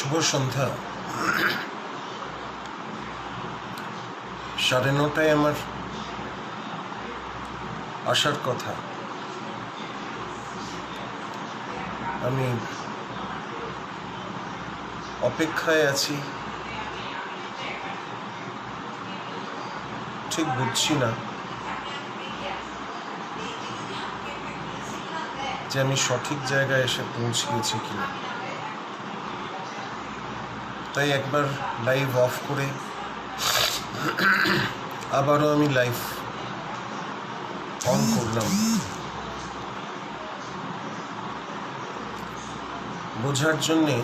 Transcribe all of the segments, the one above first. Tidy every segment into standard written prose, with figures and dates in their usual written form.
শুভ সন্ধ্যা। 9:30 আমার আসার কথা। আমি অপেক্ষায় আছি, ঠিক বুঝছি না যে আমি সঠিক জায়গায় এসে পৌঁছিয়েছি কিনা। তাই একবার লাইভ অফ করে আবারও আমি লাইভ অন করলাম, বোঝার জন্যে।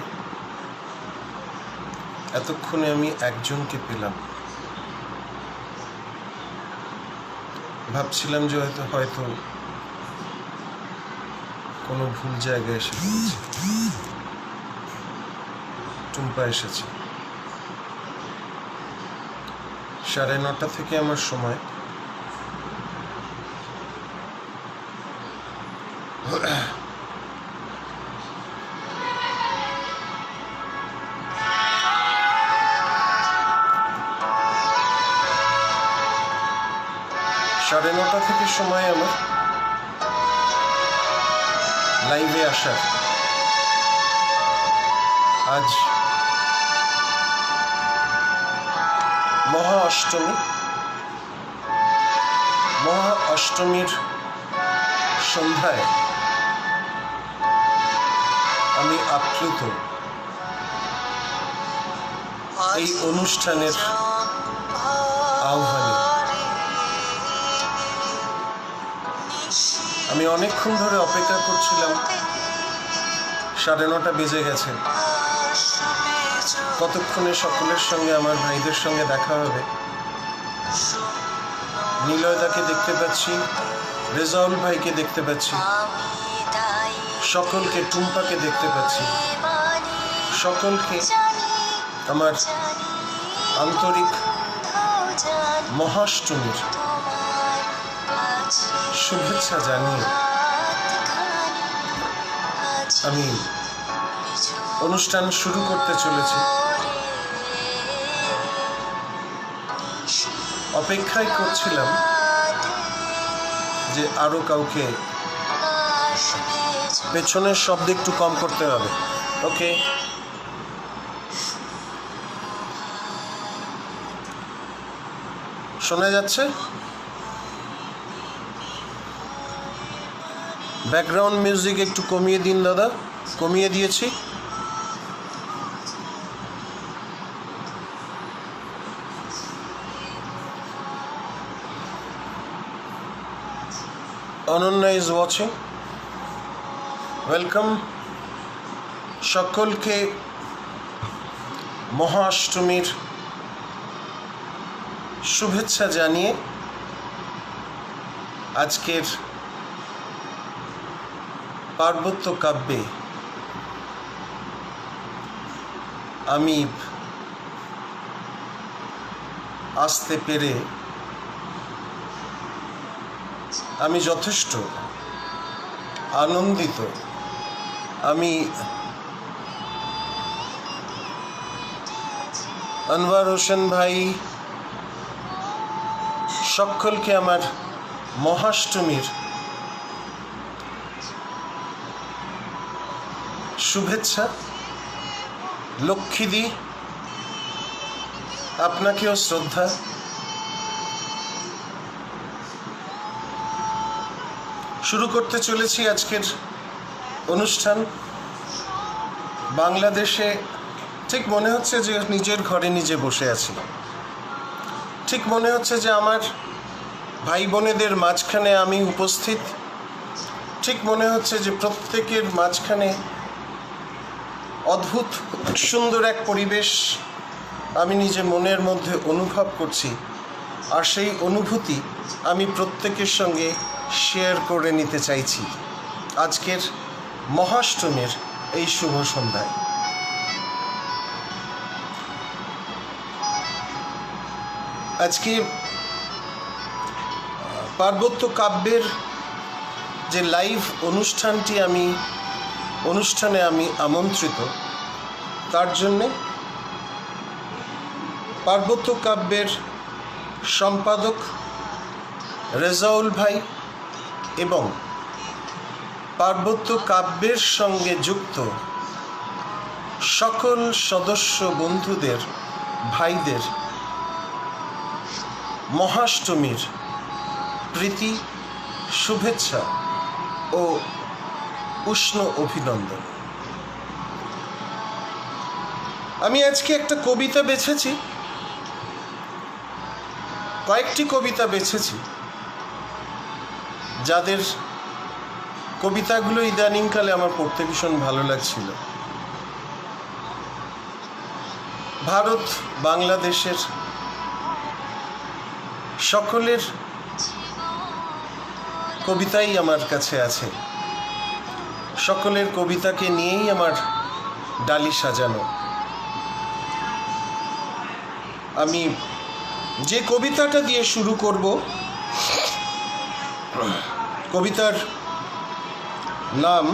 এতক্ষণে আমি একজনকে পেলাম। ভাবছিলাম যে হয়তো কোনো ভুল জায়গায় এসে পড়েছে। টুম্পা এসেছে। 9:30 থেকে আমার সময়। সাড়ে 9টা থেকে সময় আমার লাইভে আসার। আজ মহা অষ্টমীর সন্ধ্যায় আমি আপ্লুত এই অনুষ্ঠানের আহ্বানে। আমি অনেকক্ষণ ধরে অপেক্ষা করছিলাম। 9:30 বেজে গেছে। কতক্ষণে সকলের সঙ্গে, আমার ভাইদের সঙ্গে দেখা হবে। নিলয়দাকে দেখতে পাচ্ছি, রেজাউল ভাইকে দেখতে পাচ্ছি, সকলকে, টুম্পাকে দেখতে পাচ্ছি। সকলকে আমার আন্তরিক মহাষ্টমীর শুভেচ্ছা জানিয়ে আমি অনুষ্ঠান শুরু করতে চলেছি। অপেক্ষায় করছিলাম যে আরো কাউকে। পেছনের শব্দ একটু কম করতে হবে। ওকে, শোনা যাচ্ছে? ব্যাকগ্রাউন্ড মিউজিক একটু কমিয়ে দিন দাদা। কমিয়ে দিয়েছি। Ananya is watching. ওয়েলকাম সকলকে মহাষ্টমীর শুভেচ্ছা জানিয়ে আজকের পার্বত্য কাব্যে আমি আসতে পেরে আমি যথেষ্ট আনন্দিত। আমি আনোয়ার হোসেন ভাই, সকলকে আমার মহাষ্টমীর শুভেচ্ছা। লক্ষ্মীদি, আপনাকেও শ্রদ্ধা। শুরু করতে চলেছি আজকের অনুষ্ঠান। বাংলাদেশে ঠিক মনে হচ্ছে যে নিজের ঘরে নিজে বসে আছি। ঠিক মনে হচ্ছে যে আমার ভাই বোনেদের মাঝখানে আমি উপস্থিত। ঠিক মনে হচ্ছে যে প্রত্যেকের মাঝখানে অদ্ভুত সুন্দর এক পরিবেশ আমি নিজে মনের মধ্যে অনুভব করছি। আর সেই অনুভূতি আমি প্রত্যেকের সঙ্গে শেয়ার করে নিতে চাইছি আজকের মহাষ্টমীর এই শুভ সন্ধ্যায়। আজকে পার্বত্য কাব্যের যে লাইভ অনুষ্ঠানে আমি আমন্ত্রিত, তার জন্যে পার্বত্য কাব্যের সম্পাদক রেজাউল ভাই এবং পার্বত্য কাব্যের সঙ্গে যুক্ত সকল সদস্য বন্ধুদের, ভাইদের মহাষ্টমীর প্রীতি, শুভেচ্ছা ও উষ্ণ অভিনন্দন। আমি আজকে একটা কবিতা বেছেছি, কয়েকটি কবিতা বেছেছি, যাদের কবিতাগুলো ইদানিংকালে আমার পড়তে ভীষণ ভালো লাগছিল। ভারত বাংলাদেশের সকলের কবিতাই আমার কাছে আছে, সকলের কবিতাকে নিয়েই আমার ডালি সাজানো। আমি যে কবিতাটা দিয়ে শুরু করব, কবিতার নাম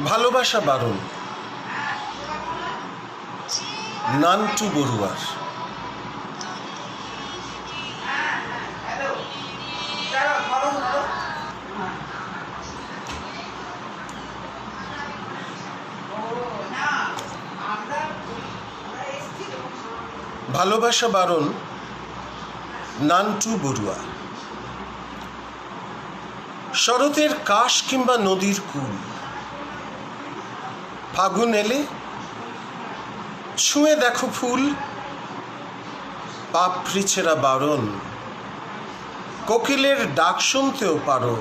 ভালোবাসা বারণ, নান্টু বড়ুয়ার। ভালোবাসা বারণ, নান্টু বড়ুয়া। শরতের কাশ কিংবা নদীর কূল, ফাগুন এলে ছুঁয়ে দেখো ফুল, পাপড়ি ছেঁড়া বারণ, কোকিলের ডাক শুনতেও পারো,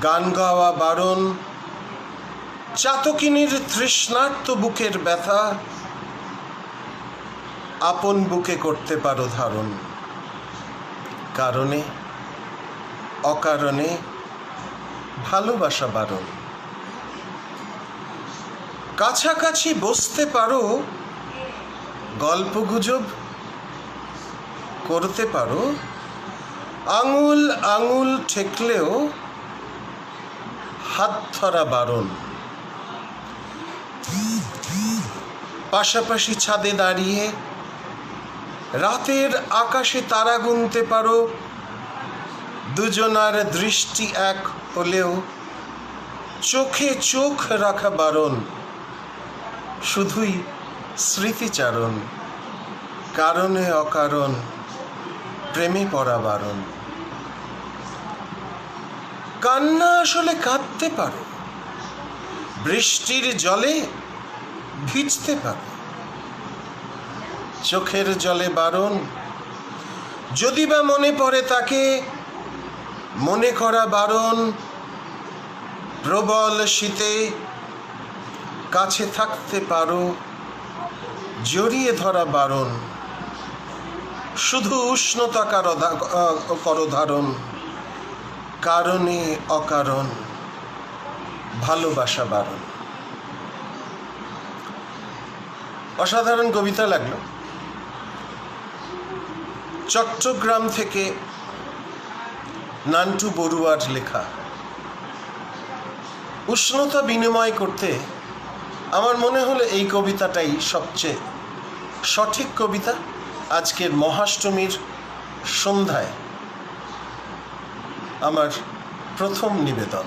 গান গাওয়া বারণ, চাতকিনীর তৃষ্ণার্ত বুকের ব্যথা আপন বুকে করতে পারো ধারণ। কারণে অকারণে ভালোবাসা বারণ। কাছাকাছি বসতে পারো, গল্পগুজব করতে পারো, আঙুল আঙুল ঠেকলেও হাত ধরা বারণ। পাশাপাশি ছাদে দাঁড়িয়ে রাতের আকাশে তারা গুনতে পারো, দুজনার দৃষ্টি এক হলেও চোখে চোখ রাখা বারণ। শুধুই স্মৃতিচারণ, কারণে অকারণ প্রেমে পড়া বারণ। কান্না আসলে কাঁদতে পারো, বৃষ্টির জলে ভিজতে পারো, চোখের জলে বারণ। যদি বা মনে পড়ে তাকে মনে করা বারণ। প্রবল শীতে কাছে থাকতে পারো, জড়িয়ে ধরা বারণ। শুধু উষ্ণতা করো ধারণ, কারণে অকারণ ভালোবাসা বারণ। অসাধারণ কবিতা লাগলো। চট্টগ্রাম থেকে নান্টু বড়ুয়ার লেখা। উষ্ণতা বিনিময় করতে আমার মনে হলো এই কবিতাটাই সবচেয়ে সঠিক কবিতা। আজকের মহাষ্টমীর সন্ধ্যায় আমার প্রথম নিবেদন।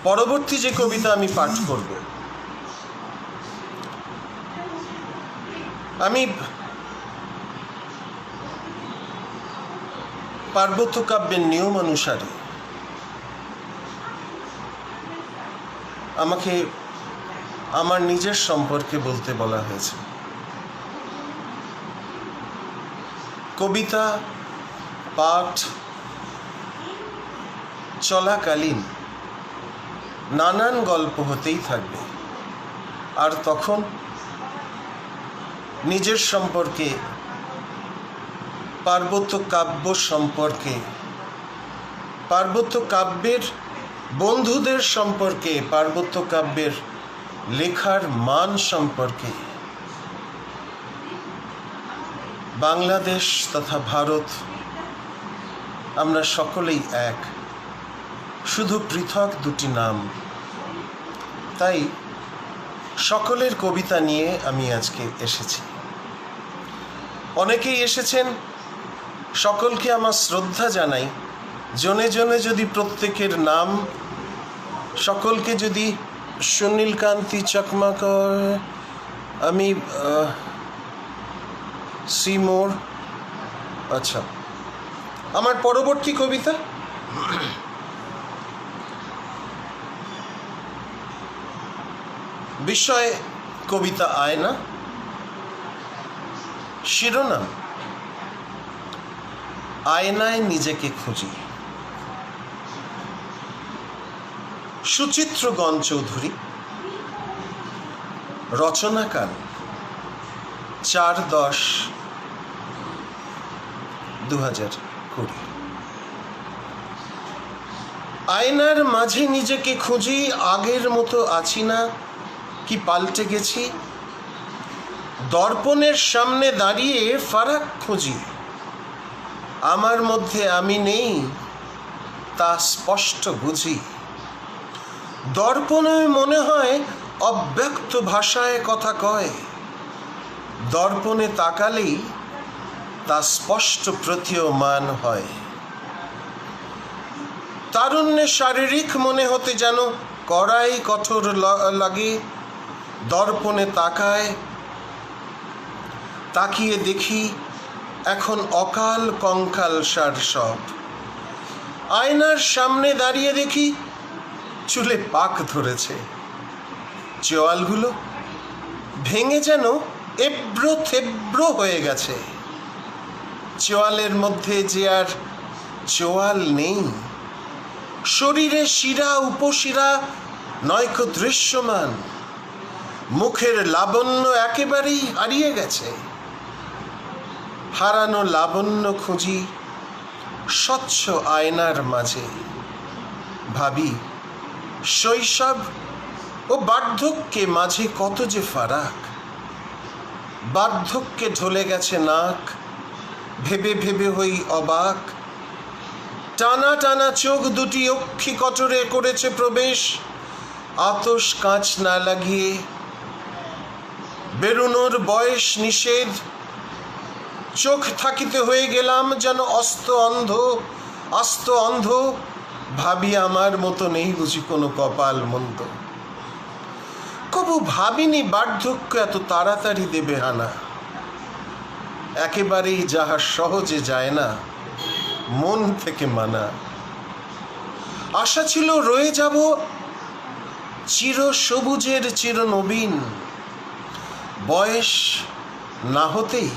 পরবর্তী যে কবিতা আমি পাঠ করব, আমি পার্বত্য কাব্যের নিয়ম অনুসারে আমাকে আমার নিজের সম্পর্কে বলতে বলা হয়েছে। কবিতা পাঠ চলাকালীন নানান গল্প হতেই থাকবে, আর তখন নিজের সম্পর্কে, পার্বত্য কাব্য সম্পর্কে, পার্বত্য কাব্যের বন্ধুদের সম্পর্কে, পার্বত্য কাব্যের লেখার মান সম্পর্কে বাংলাদেশ তথা ভারত আমরা সকলেই এক, শুধু পৃথক দুটি নাম। তাই সকলের কবিতা নিয়ে আমি আজকে এসেছি। অনেকেই এসেছেন, সকলকে আমার শ্রদ্ধা জানাই। জনে জনে যদি প্রত্যেকের নাম সকলকে যদি সুনীল কান্তি চকমাকর, আমি সিমোর, আচ্ছা, আমার পরবর্তী কবিতা বিষয় কবিতা আয়না, শিরোনাম আয়নায় নিজেকে খুঁজি। সুচিত্রগণ চৌধুরী, রচনাকাল 4/10/2020। আয়নার মাঝে নিজেকে খুঁজি, আগের মতো আছি না কি পাল্টে গেছি। দর্পণের সামনে দাঁড়িয়ে ফারাক খুঁজি, আমার মধ্যে আমি নেই তা স্পষ্ট বুঝি। দর্পণে মনে হয় অব্যক্ত ভাষায় কথা কয়, দর্পণে তাকালেই তা স্পষ্ট প্রতীয়মান হয়। তারুণ্যে শারীরিক মনে হতে যেন কড়াই কঠোর লাগে, দর্পণে তাকিয়ে দেখি এখন অকাল কঙ্কাল সার সব। আয়নার সামনে দাঁড়িয়ে দেখি চুলে পাক ধরেছে, চোয়ালগুলো ভেঙে যেন এবড়ো থেবড়ো হয়ে গেছে। চোয়ালের মধ্যে যে আর চোয়াল নেই, শরীরে শিরা উপশিরা নয়কো দৃশ্যমান, মুখের লাবণ্য একেবারেই হারিয়ে গেছে। হারানো লাবণ্য খুঁজি স্বচ্ছ আয়নার মাঝে, ভাবি শৈশব ও বার্ধক্যে মাঝে কত যে ফারাক। বার্ধক্যে ঢলে গেছে নাক, ভেবে ভেবে হই অবাক। টানা টানা চোখ দুটি অক্ষি কটরে করেছে প্রবেশ, আতশ কাঁচ না লাগিয়ে বেরুনোর বয়স নিষেধ। চোখ থাকিতে হয়ে গেলাম যেন আস্ত অন্ধ, ভাবি আমার মতো নেই বুঝি কোনো কপাল মন্দ। কবু ভাবিনি বার্ধক্য এত তাড়াতাড়ি দেবে হানা, একেবারেই যাহা সহজে যায় না মন থেকে মানা। আশা ছিল রয়ে যাব চির সবুজের চির নবীন, বয়স না হতেই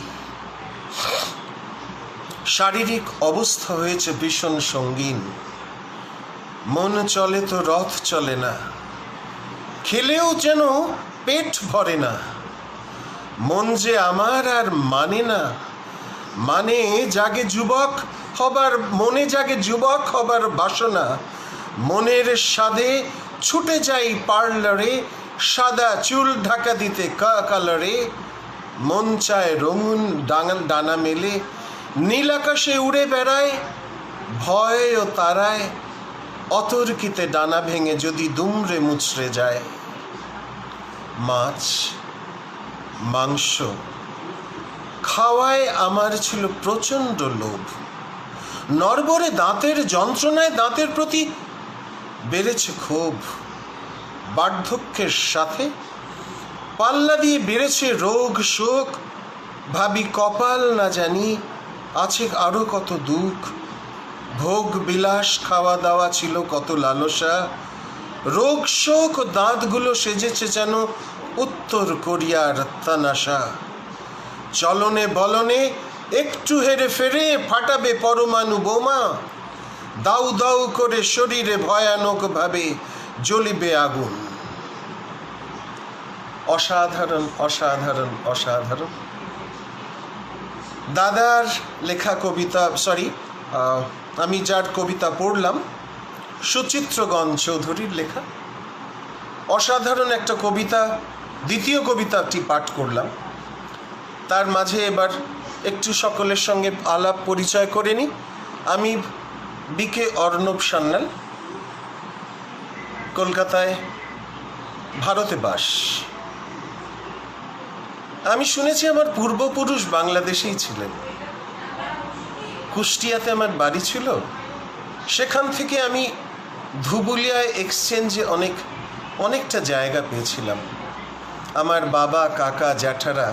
শারীরিক অবস্থা হয়েছে ভীষণ সঙ্গীন। মন চলে তো রথ চলে না, খেলেও যেন পেট ভরে না। মন যে আমার আর মানে না, মনে জাগে যুবক হবার বাসনা। মনের স্বাদে ছুটে যাই পার্লারে, সাদা চুল ঢাকা দিতে কালারে। মন চায় রঙুন ডানা মেলে, নীল আকাশে উড়ে বেড়ায়। ভয় ও তারায় অতর্কিতে ডানা ভেঙে যদি দুমড়ে মুচড়ে যায়। মাছ মাংস খাওয়ায় আমার ছিল প্রচণ্ড লোভ। নড়বড়ে দাঁতের যন্ত্রণায় দাঁতের প্রতি বেড়েছে ক্ষোভ। বার্ধক্যের সাথে পাল্লা দিয়ে বেড়েছে রোগ শোক। ভাবি কপাল না জানি আছে আরো কত দুঃখ। ভোগ বিলাস খাওয়া দাওয়া ছিল কত লালসা। রোগ শোক দাঁতগুলো সেজেছে যেন উত্তর কোরিয়ার তানাশা। চলনে বলনে একটু হেরে ফেরে ফাটাবে পরমাণু বোমা। দাউ দাউ করে শরীরে ভয়ানক ভাবে জ্বলিবে আগুন। অসাধারণ অসাধারণ অসাধারণ। দাদার লেখা কবিতা, আমি যার কবিতা পড়লাম সুচিত্রগণ চৌধুরীর লেখা। অসাধারণ একটা কবিতা, দ্বিতীয় কবিতাটি পাঠ করলাম। তার মাঝে এবার একটু সকলের সঙ্গে আলাপ পরিচয় করে নিই। আমি বিকে অর্ণব সান্যাল, কলকাতায় ভারতে বাস। আমি শুনেছি আমার পূর্বপুরুষ বাংলাদেশেই ছিলেন। কুষ্টিয়াতে আমার বাড়ি ছিল। সেখান থেকে আমি ধুবুলিয়ায় এক্সচেঞ্জে অনেকটা জায়গা পেয়েছিলাম। আমার বাবা, কাকা, জ্যাঠারা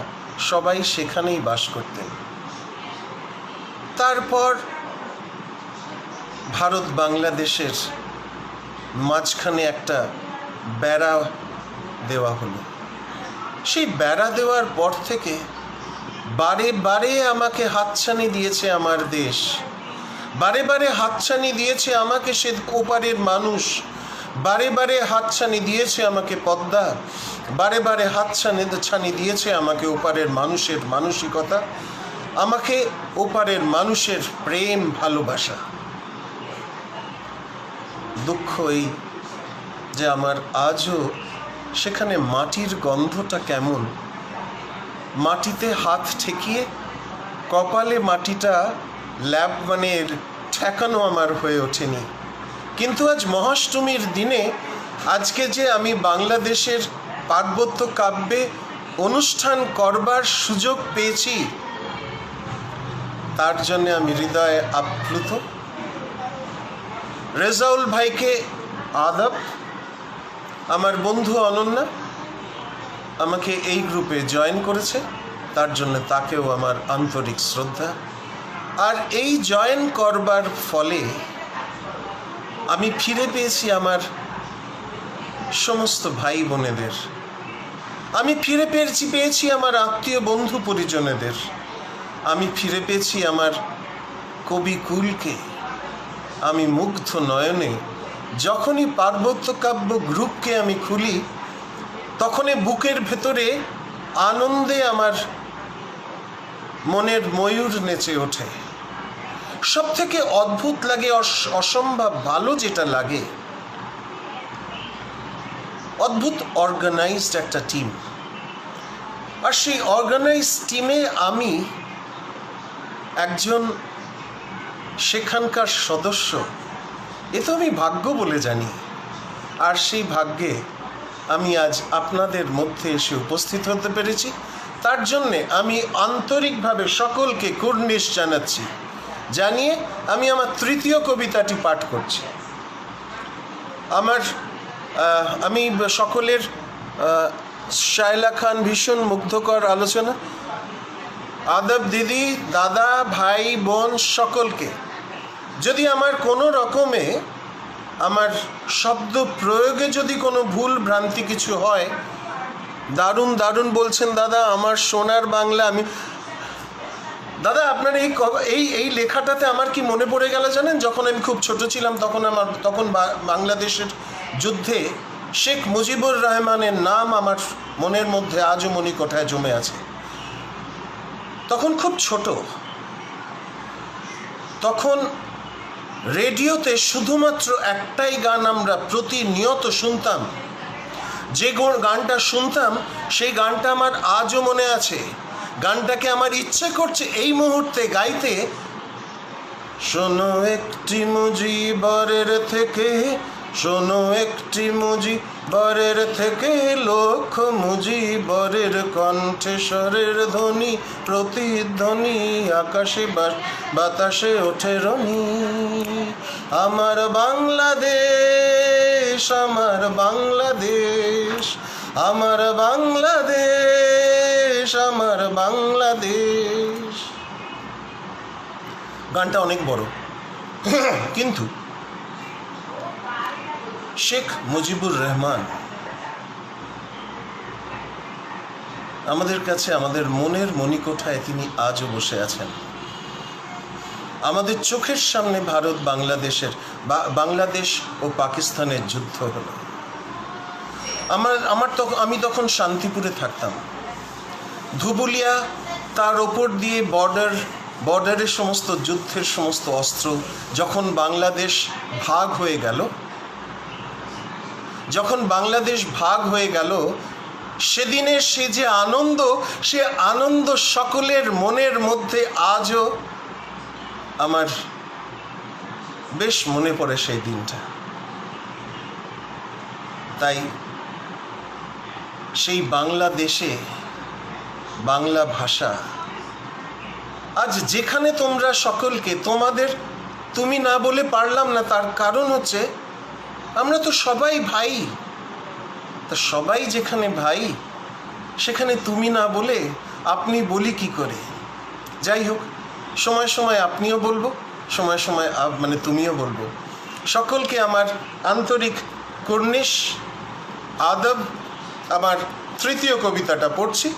সবাই সেখানেই বাস করতেন। তারপর ভারত বাংলাদেশের মাঝখানে একটা বেড়া দেওয়া হলো। সেই বেড়া দেওয়ার পর থেকে বারে বারে আমাকে হাতছানি দিয়েছে আমার দেশ, বারে বারে হাতছানি দিয়েছে আমাকে সে ওপারের মানুষ, বারে বারে হাতছানি দিয়েছে আমাকে পদ্মা, বারে বারে হাতছানি দিয়েছে আমাকে ওপারের মানুষের মানসিকতা, আমাকে ওপারের মানুষের প্রেম ভালোবাসা। দুঃখ এই যে আমার আজও সেখানে মাটির গন্ধটা কেমন, মাটিতে হাত ঠেকিয়ে কপালে মাটিটা ঠেকানো আমার হয়ে ওঠেনি। কিন্তু আজ মহাষ্টমীর দিনে আজকে যে আমি বাংলাদেশের পার্বত্য কাব্যে অনুষ্ঠান করবার সুযোগ পেয়েছি, তার জন্য আমি হৃদয়ে আপ্লুত। রেজাউল ভাইকে আদব, আমার বন্ধু অনন্যা আমাকে এই গ্রুপে জয়েন করেছে, তার জন্য তাকেও আমার আন্তরিক শ্রদ্ধা। আর এই জয়েন করবার ফলে আমি ফিরে পেয়েছি আমার সমস্ত ভাই বোনেদের, আমি ফিরে পেয়েছি আমার আত্মীয় বন্ধু পরিজনেদের, আমি ফিরে পেয়েছি আমার কবিকুলকে। আমি মুগ্ধ নয়নে যখনই পার্বত্য কাব্য গ্রুপকে আমি খুলি, তখনই বুকের ভেতরে আনন্দে আমার মনের ময়ূর নেচে ওঠে। সব থেকে অদ্ভুত লাগে, অসম্ভব ভালো যেটা লাগে, অদ্ভুত অর্গানাইজড একটা টিম। আর সেই অর্গানাইজড টিমে আমি একজন সেখানকার সদস্য। এ তো আমি ভাগ্য বলে জানি। আর সেই ভাগ্যে আমি আজ আপনাদের মধ্যে এসে উপস্থিত হতে পেরেছি। তার জন্যে আমি আন্তরিকভাবে সকলকে কুর্নিশ জানাচ্ছি। জানিয়ে আমি আমার তৃতীয় কবিতাটি পাঠ করছি। আমি সকলের শায়লা খান ভীষণ মুগ্ধকর আলোচনা। আদব দিদি, দাদা, ভাই, বোন সকলকে, যদি আমার কোনো রকমে আমার শব্দ প্রয়োগে যদি কোনো ভুল ভ্রান্তি কিছু হয়, দারুণ দারুণ বলছেন দাদা, আমার সোনার বাংলা। দাদা আপনার এই লেখাটাতে আমার কি মনে পড়ে গেল জানেন, যখন আমি খুব ছোট ছিলাম তখন বাংলাদেশের যুদ্ধে শেখ মুজিবুর রহমানের নাম আমার মনের মধ্যে আজও মণিকোঠায় জমে আছে। তখন খুব ছোট, তখন রেডিওতে শুধুমাত্র একটাই গান আমরা প্রতিনিয়ত শুনতাম। যে গানটা শুনতাম সেই গানটা আমার আজও মনে আছে। গানটাকে আমার ইচ্ছে করছে এই মুহূর্তে গাইতে। শোনো একটি মুজিবরের থেকে, শোনো একটি মুজিবরের থেকে, লক্ষ মুজিবরের কণ্ঠস্বরের ধ্বনি প্রতিধ্বনি, আকাশে বাতাসে ওঠে রনি। আমার বাংলাদেশ, আমার বাংলাদেশ, আমার বাংলাদেশ, আমার বাংলাদেশ। গানটা অনেক বড়, কিন্তু শেখ মুজিবুর রহমান আমাদের কাছে, আমাদের মনের মণিকোঠায় তিনি আজও বসে আছেন। আমাদের চোখের সামনে ভারত বাংলাদেশ ও পাকিস্তানের যুদ্ধ হলো। আমি তখন শান্তিপুরে থাকতাম। ধুবুলিয়া, তার ওপর দিয়ে বর্ডারের সমস্ত যুদ্ধের সমস্ত অস্ত্র যখন বাংলাদেশ ভাগ হয়ে গেল, সেদিনের সে যে আনন্দ, সে আনন্দ সকলের মনের মধ্যে আজও আমার বেশ মনে পড়ে সেই দিনটা। তাই সেই বাংলাদেশে বাংলা ভাষা আজ যেখানে তোমরা সকলকে, তোমাদের তুমি না বলে পারলাম না, তার কারণ হচ্ছে আমরা তো সবাই ভাই। তা সবাই যেখানে ভাই, সেখানে তুমি না বলে আপনি বলি কি করে? যাই হোক, সময় সময় আপনিও বলবো, সময় সময় তুমিও বলবো। সকলকে আমার আন্তরিক কুর্নিশ, আদব। আমার তৃতীয় কবিতাটা পড়ছি।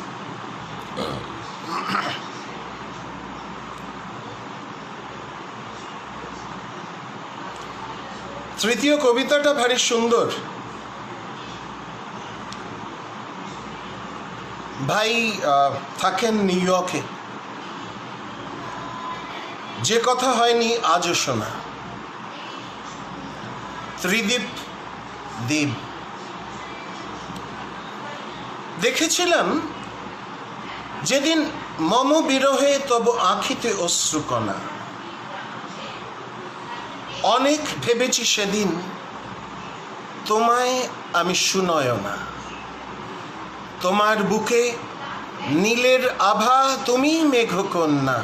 তৃতীয় কবিতাটা ভারী সুন্দর। ভাই থাকেন নিউ ইয়র্কে। যে কথা হয়নি আজও শোনা। ত্রিদীপ দ্বীপ। দেখেছিলাম যেদিন মম বিরহে তব আঁখিতে অশ্রুকণা। অনেক ভেবেছি সেদিন তোমায় আমি সুনয়না। তোমার বুকে নীলের আভা, তুমি মেঘকন্যা।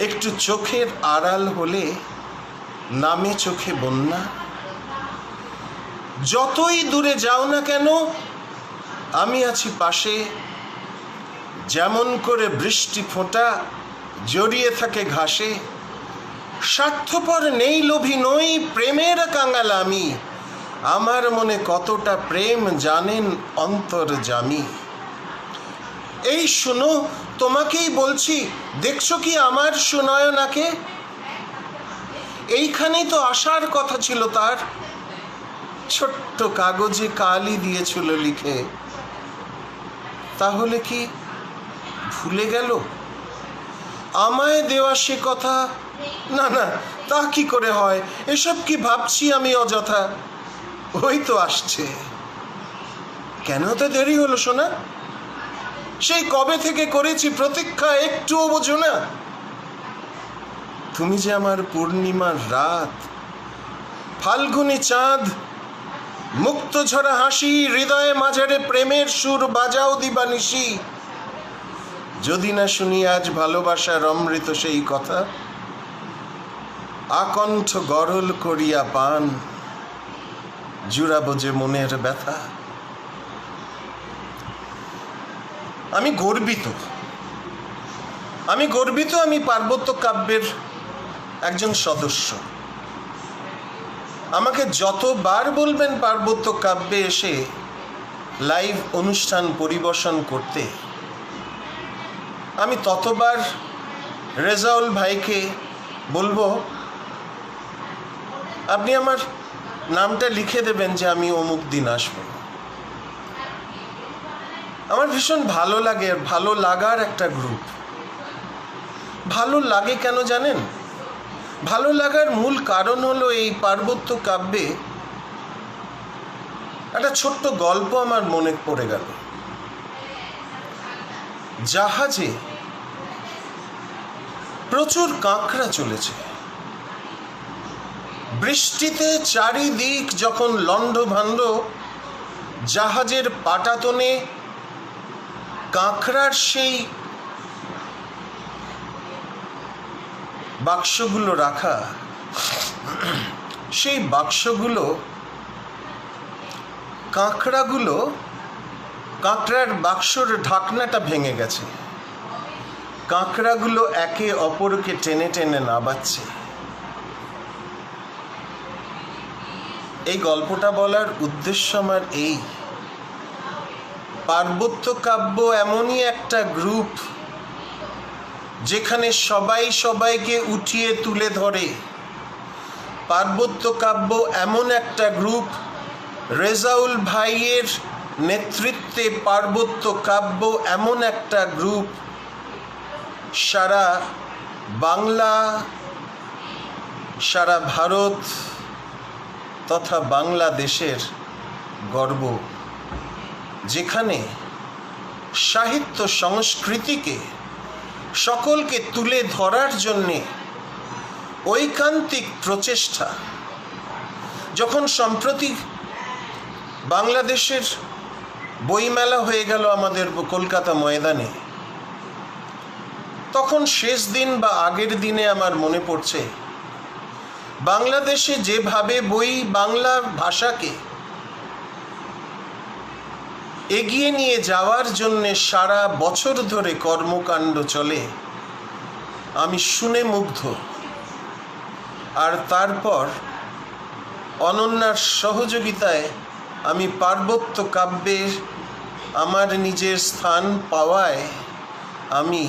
একটু চোখের আড়াল হলে নামে চোখে বন্যা। যতই দূরে যাও না কেন আমি আছি পাশে। যেমন করে বৃষ্টি ফোঁটা জড়িয়ে থাকে ঘাসে। স্বার্থপর নেই, লোভী নই, প্রেমের কাঙাল আমি। আমার মনে কতটা প্রেম জানেন অন্তর্যামী। এই শুনো, তোমাকেই বলছি, দেখছো কি আমার সুনয়নাকে? এইখানেই তো আসার কথা ছিল তার। ছোট্ট কাগজে কালি দিয়েছিল লিখে। তাহলে কি ভুলে গেল আমায় দেওয়া সে কথা? না না, তা কি করে হয়? এসব কি ভাবছি আমি অযথা। ওই তো আসছে। কেন তো দেরি হলো সোনা? সেই কবে থেকে করেছি প্রতীক্ষা, একটুও বোঝো না? তুমি যে আমার পূর্ণিমার রাত, ফাল্গুনি চাঁদ, মুক্ত ঝরা হাসি, হৃদয়ে মাঝারে প্রেমের সুর বাজাও দিবানিশি। যদি না শুনি আজ ভালোবাসার অমৃত সেই কথা, আকণ্ঠ গরল করিয়া পান জুড়াবো যে মনের ব্যথা। আমি গর্বিত আমি পার্বত্য কাব্যের একজন সদস্য। আমাকে যতবার বলবেন পার্বত্য কাব্যে এসে লাইভ অনুষ্ঠান পরিবেশন করতে, আমি ততবার রেজাউল ভাইকে বলবো আপনি আমার নামটা লিখে দেবেন যে আমি অমুক দিন আসবো। আমার ভীষণ ভালো লাগে, ভালো লাগার একটা গ্রুপ। ভালো লাগে কেন জানেন? ভালো লাগার মূল কারণ হলো এই পার্বত্য কাব্যে একটা ছোট্ট গল্প আমার মনে পড়ে গেল। জাহাজে প্রচুর কাঁকড়া চলেছে। বৃষ্টিতে চারিদিক যখন লণ্ডভণ্ড, জাহাজের পাটাতনে কাঁকড়ার সেই বাক্সগুলো রাখা, সেই বাক্সগুলো কাঁকড়ার বাক্সর ঢাকনাটা ভেঙে গেছে। কাঁকড়াগুলো একে অপরকে টেনে টেনে নাবাচ্ছে। এই গল্পটা বলার উদ্দেশ্য আমার এই, পার্বত্য কাব্য এমনই একটা গ্রুপ যেখানে সবাই সবাইকে উঠিয়ে তুলে ধরে। পার্বত্য কাব্য এমন একটা গ্রুপ, রেজাউল ভাইয়ের নেতৃত্বে পার্বত্য কাব্য এমন একটা গ্রুপ সারা বাংলা সারা ভারত তথা বাংলাদেশের গর্ব, যেখানে সাহিত্য সংস্কৃতিকে সকলকে তুলে ধরার জন্যে ঐকান্তিক প্রচেষ্টা। যখন সম্প্রতি বাংলাদেশের বইমেলা হয়ে গেল আমাদের কলকাতা ময়দানে, তখন শেষ দিন বা আগের দিনে আমার মনে পড়ছে বাংলাদেশে যেভাবে বাংলা ভাষাকে এগিয়ে নিয়ে যাওয়ার জন্যে সারা বছর ধরে কর্মকাণ্ড চলে, আমি শুনে মুগ্ধ। আর তারপর অনন্যার সহযোগিতায় আমি পার্বত্য কাব্যে আমার নিজের স্থান পাওয়ায় আমি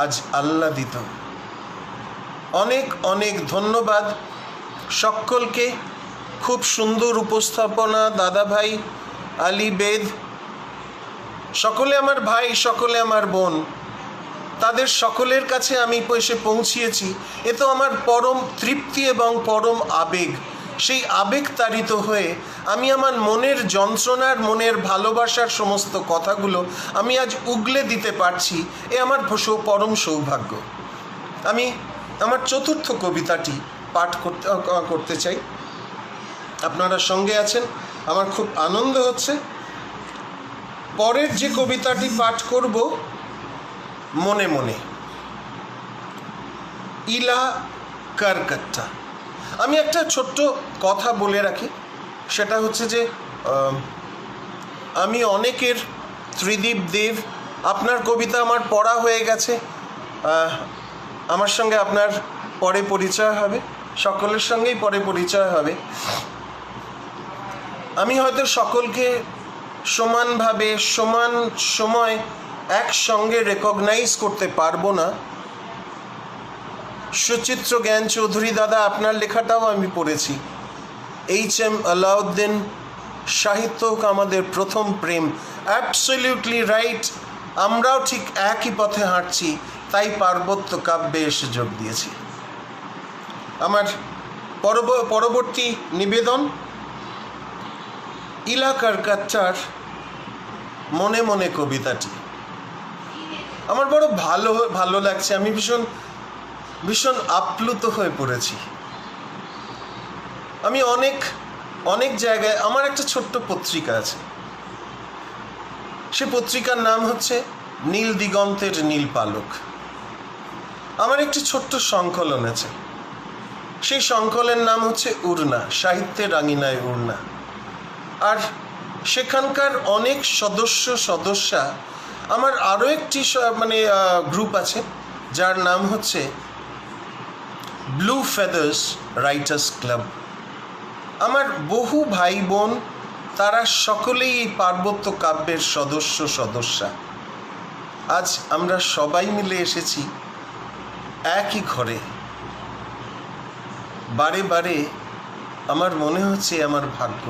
আজ আহ্লাদিত। অনেক অনেক ধন্যবাদ সকলকে। খুব সুন্দর উপস্থাপনা, দাদাভাই আলী বেদ, সকলে আমার ভাই, সকলে আমার বোন, তাদের সকলের কাছে আমি এসে পৌঁছিয়েছি। এ তো আমার পরম তৃপ্তি এবং পরম আবেগ। সেই আবেগ তাড়িত হয়ে আমি আমার মনের যন্ত্রণার, মনের ভালোবাসার সমস্ত কথাগুলো আমি আজ উগলে দিতে পারছি, এ আমার পরম সৌভাগ্য। আমি আমার চতুর্থ কবিতাটি পাঠ করতে চাই। আপনারা সঙ্গে আছেন, আমার খুব আনন্দ হচ্ছে। পরের যে কবিতাটি পাঠ করব, মনে মনে, ইলা কারকাট্টা। আমি একটা ছোট্ট কথা বলে রাখি, সেটা হচ্ছে যে আমি অনেকের, ত্রিদীপ দেব, আপনার কবিতা আমার পড়া হয়ে গেছে, আমার সঙ্গে আপনার পরে পরিচয় হবে, সকলের সঙ্গেই পরে পরিচয় হবে। আমি হয়তো সকলকে সমানভাবে সমান সময় একসঙ্গে রেকগনাইজ করতে পারবো না। সুচিত্র জ্ঞান চৌধুরী দাদা, আপনার লেখাটাও আমি পড়েছি। H.M. আলাউদ্দিন, সাহিত্য আমাদের প্রথম প্রেম, অ্যাবসলিউটলি রাইট। আমরাও ঠিক একই পথে হাঁটছি, তাই পার্বত্য কাব্যে এসে যোগ দিয়েছি। আমার পরবর্তী নিবেদন ইলা কারকাট্টার মনে মনে কবিতাটি আমার বড় ভালো লাগছে। আমি ভীষণ আপ্লুত হয়ে পড়েছি। আমি অনেক জায়গায়, আমার একটা ছোট্ট পত্রিকা আছে, সে পত্রিকার নাম হচ্ছে নীল দিগন্তের নীল পালক। আমার একটি ছোট্ট সংকলন আছে, সেই সংকলনের নাম হচ্ছে উড়না, সাহিত্যের রাঙিনায় উড়না। আর সেখানকার অনেক সদস্যা, আমার আরও একটি গ্রুপ আছে যার নাম হচ্ছে ব্লু ফেদার্স রাইটার্স ক্লাব। আমার বহু ভাই বোন, তারা সকলেই এই পার্বত্য কাব্যের সদস্যা। আজ আমরা সবাই মিলে এসেছি একই ঘরে। বারে বারে আমার মনে হচ্ছে আমার ভাগ্য,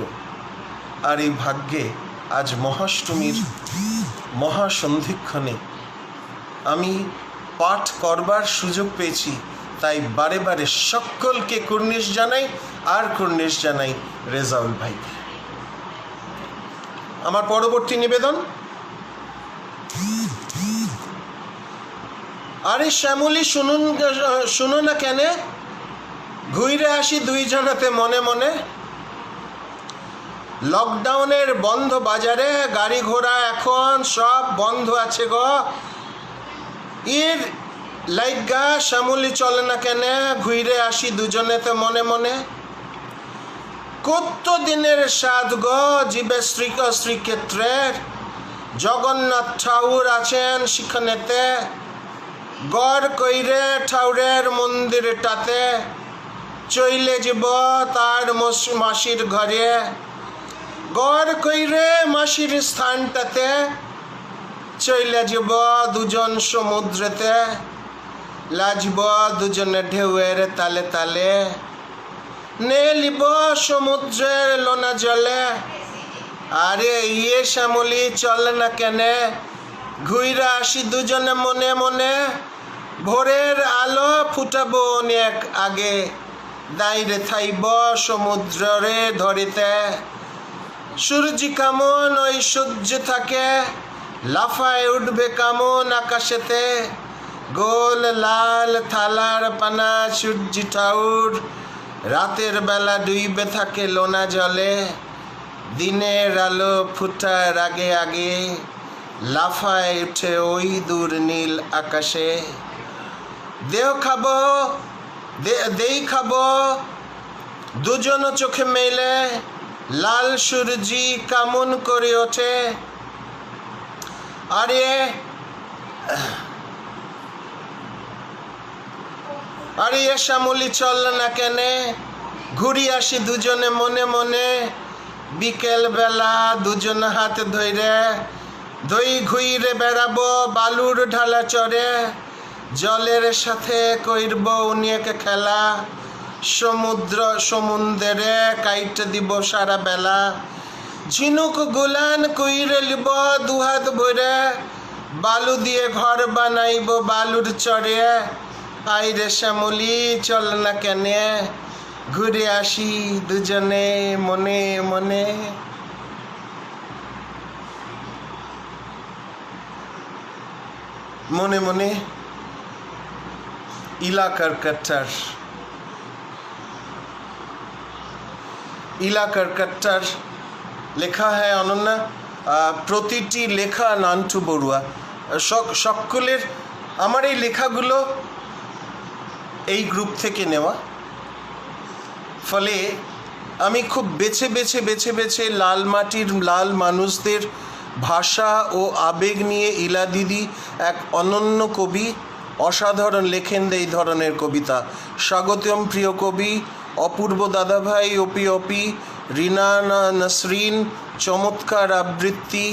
আর এই ভাগ্যে আজ মহাষ্টমীর মহাসন্ধিক্ষণে আমি পাঠ করবার সুযোগ পেয়েছি, তাই বারে বারে সকলকে কুর্নিশ জানাই, আর কুর্নিশ জানাই রেজাউল ভাইকে। আমার পরবর্তী নিবেদন, আরে শ্যামলী শুনো না কেন, ঘুরে আসি দুইজনাতে মনে মনে। লকডাউনের বন্ধ বাজারে, গাড়ি ঘোড়া এখন সব বন্ধ আছে গো। এর লাইগা শ্যামলী চলে না কেন, ঘুরে আসি দুজনেতে মনে মনে। কত দিনের সাধ গো জীবে শ্রীক্ষেত্রের, জগন্নাথ ঠাকুর আছেন সেখানেতে। গড় কইরে ঠাউরের মন্দিরটাতে, চইলে যাব তার মাসির ঘরে। গড় কইরে মাসির স্থানটাতে, চইলে যাব দুজন সমুদ্রেতে। লাজব দুজনে ঢেউয়ের তালে তালে, নেলিব সমুদ্রের লোনা জলে। আরে ইয়ে শ্যামলী চলে না কেনে, ঘুইরা আসি দুজনে মনে মনে। ভোরের আলো ফুটাবো অনেক আগে, দাইরে থাইব সমুদ্রে ধরিতে। সূর্যি কেমন ওই সূর্য থাকে, লাফায় উঠবে কেমন আকাশেতে। গোল লাল থালার পানা সূর্যি ঠাউর, রাতের বেলা ডুইবে থাকে লোনা জলে। দিনের আলো ফুটার আগে আগে, লাফায় উঠে ওই দূর নীল আকাশে। দেই খাবো দুজন চোখে মেলে, লাল সূর্যি কেমন করে ওঠে। আরে শ্যামলি চল না কেনে, ঘুরি আসি দুজনে মনে মনে। বিকেল বেলা দুজন হাত ধইরে, দই ঘুইরে বেড়াবো বালুর ঢালা চড়ে। জলের সাথে কইরব অনেক খেলা, সমুদ্রে কাইট দিব সারা বেলা। ঝিনুক গুলান কইরে লিব দুহাত ভরে, বালু দিয়ে ঘর বানাইব বালুর চড়ে। আইরে শ্যামলি চল না কেনে, ঘুরে আসি দুজনে মনে মনে। মনে মনে इलाकर कट्टर লেখা है অনন্যা। প্রতিটি লেখা নান্টু বড়ুয়া। সকলের আমার এই লেখাগুলো এই গ্রুপ থেকে নেওয়া, ফলে আমি খুব বেছে বেছে বেছে বেছে লাল মাটির লাল মানুষদের ভাষা ও আবেগ নিয়ে ইলা দিদি এক অনন্য কবি, অসাধারণ লেখেন এই ধরনের কবিতা। স্বাগতম প্রিয় কবি, অপূর্ব দাদাভাই, অপি রিনা নাসরিন চমৎকার আবৃত্তি,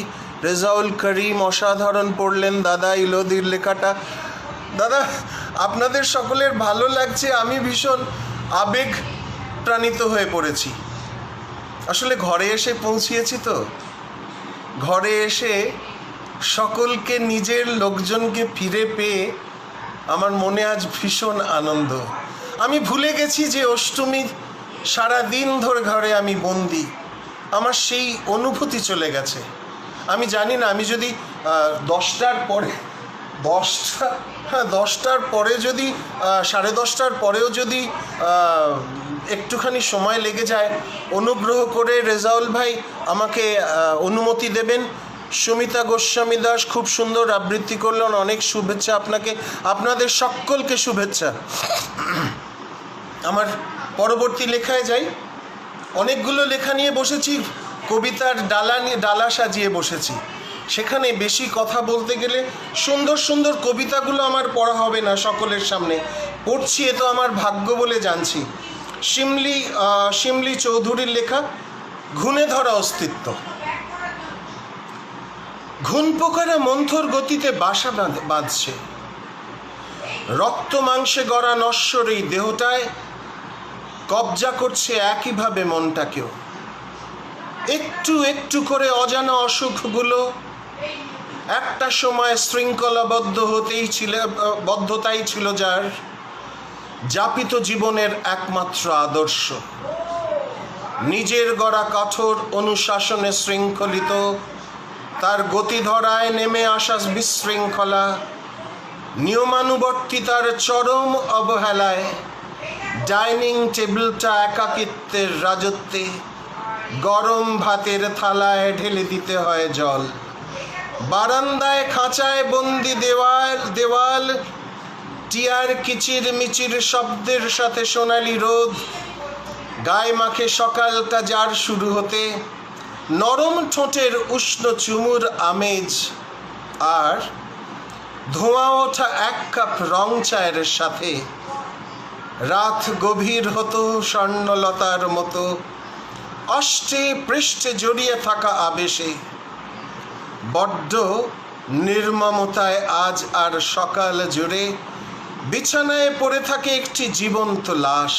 রেজাউল করিম অসাধারণ পড়লেন দাদা ইলোদির লেখাটা। দাদা আপনাদের সকলের ভালো লাগছে, আমি ভীষণ আবেগ প্রাণিত হয়ে পড়েছি। আসলে ঘরে এসে পৌঁছিয়েছি তো, ঘরে এসে সকলকে নিজের লোকজনকে ফিরে পেয়ে আমার মনে আজ ভীষণ আনন্দ। আমি ভুলে গেছি যে অষ্টমী সারা দিন ধরে ঘরে আমি বন্দি, আমার সেই অনুভূতি চলে গেছে। আমি জানি না, আমি যদি 10টার পরে যদি 10:30 পরেও যদি একটুখানি সময় লেগে যায়, অনুগ্রহ করে রেজাউল ভাই আমাকে অনুমতি দেবেন। সুমিতা গোস্বামী দাস খুব সুন্দর আবৃত্তি করলেন, অনেক শুভেচ্ছা আপনাকে, আপনাদের সকলকে শুভেচ্ছা। আমার পরবর্তী লেখায় যাই। অনেকগুলো লেখা নিয়ে বসেছি, কবিতার ডালা সাজিয়ে বসেছি। সেখানে বেশি কথা বলতে গেলে সুন্দর সুন্দর কবিতাগুলো আমার পড়া হবে না সকলের সামনে। পড়ছি এ তো আমার ভাগ্য বলে জানছি। শিমলি চৌধুরীর লেখা ঘুণে ধরা অস্তিত্ব। ঘুণ পোকারা মন্থর গতিতে বাসা বাঁধছে, রক্ত মাংসে গড়া নশ্বর এই দেহটায় কবজা করছে একইভাবে মনটাকেও। একটু একটু করে অজানা অসুখগুলো একটা সময় শৃঙ্খলাবদ্ধ বদ্ধতাই ছিল যার যাপিত জীবনের একমাত্র আদর্শ। নিজের গড়া কঠোর অনুশাসনে শৃঙ্খলিত, তার গতিধরায় নেমে আসা বিশৃঙ্খলা, নিয়মানুবর্তিতার চরম অবহেলায় ডাইনিং টেবিলটা একাকিত্বের রাজত্বে, গরম ভাতের থালায় ঢেলে দিতে হয় জল। বারান্দায় খাঁচায় বন্দি দেওয়াল টিয়ার কিচির মিচির শব্দের সাথে সোনালি রোদ, গায়ে মাখে সকালটা যার শুরু হতে, নরম ঠোঁটের উষ্ণ চুমুর আমেজ, আর ধোঁয়া ওঠা 1 কাপ রং চায়ের সাথে রাত গভীর হতো স্বর্ণলতার মতো অষ্টে পৃষ্ঠে জড়িয়ে থাকা আবেশে। বড্ড নির্মমতায় আজ আর সকাল জুড়ে বিছানায় পড়ে থাকে একটি জীবন্ত লাশ।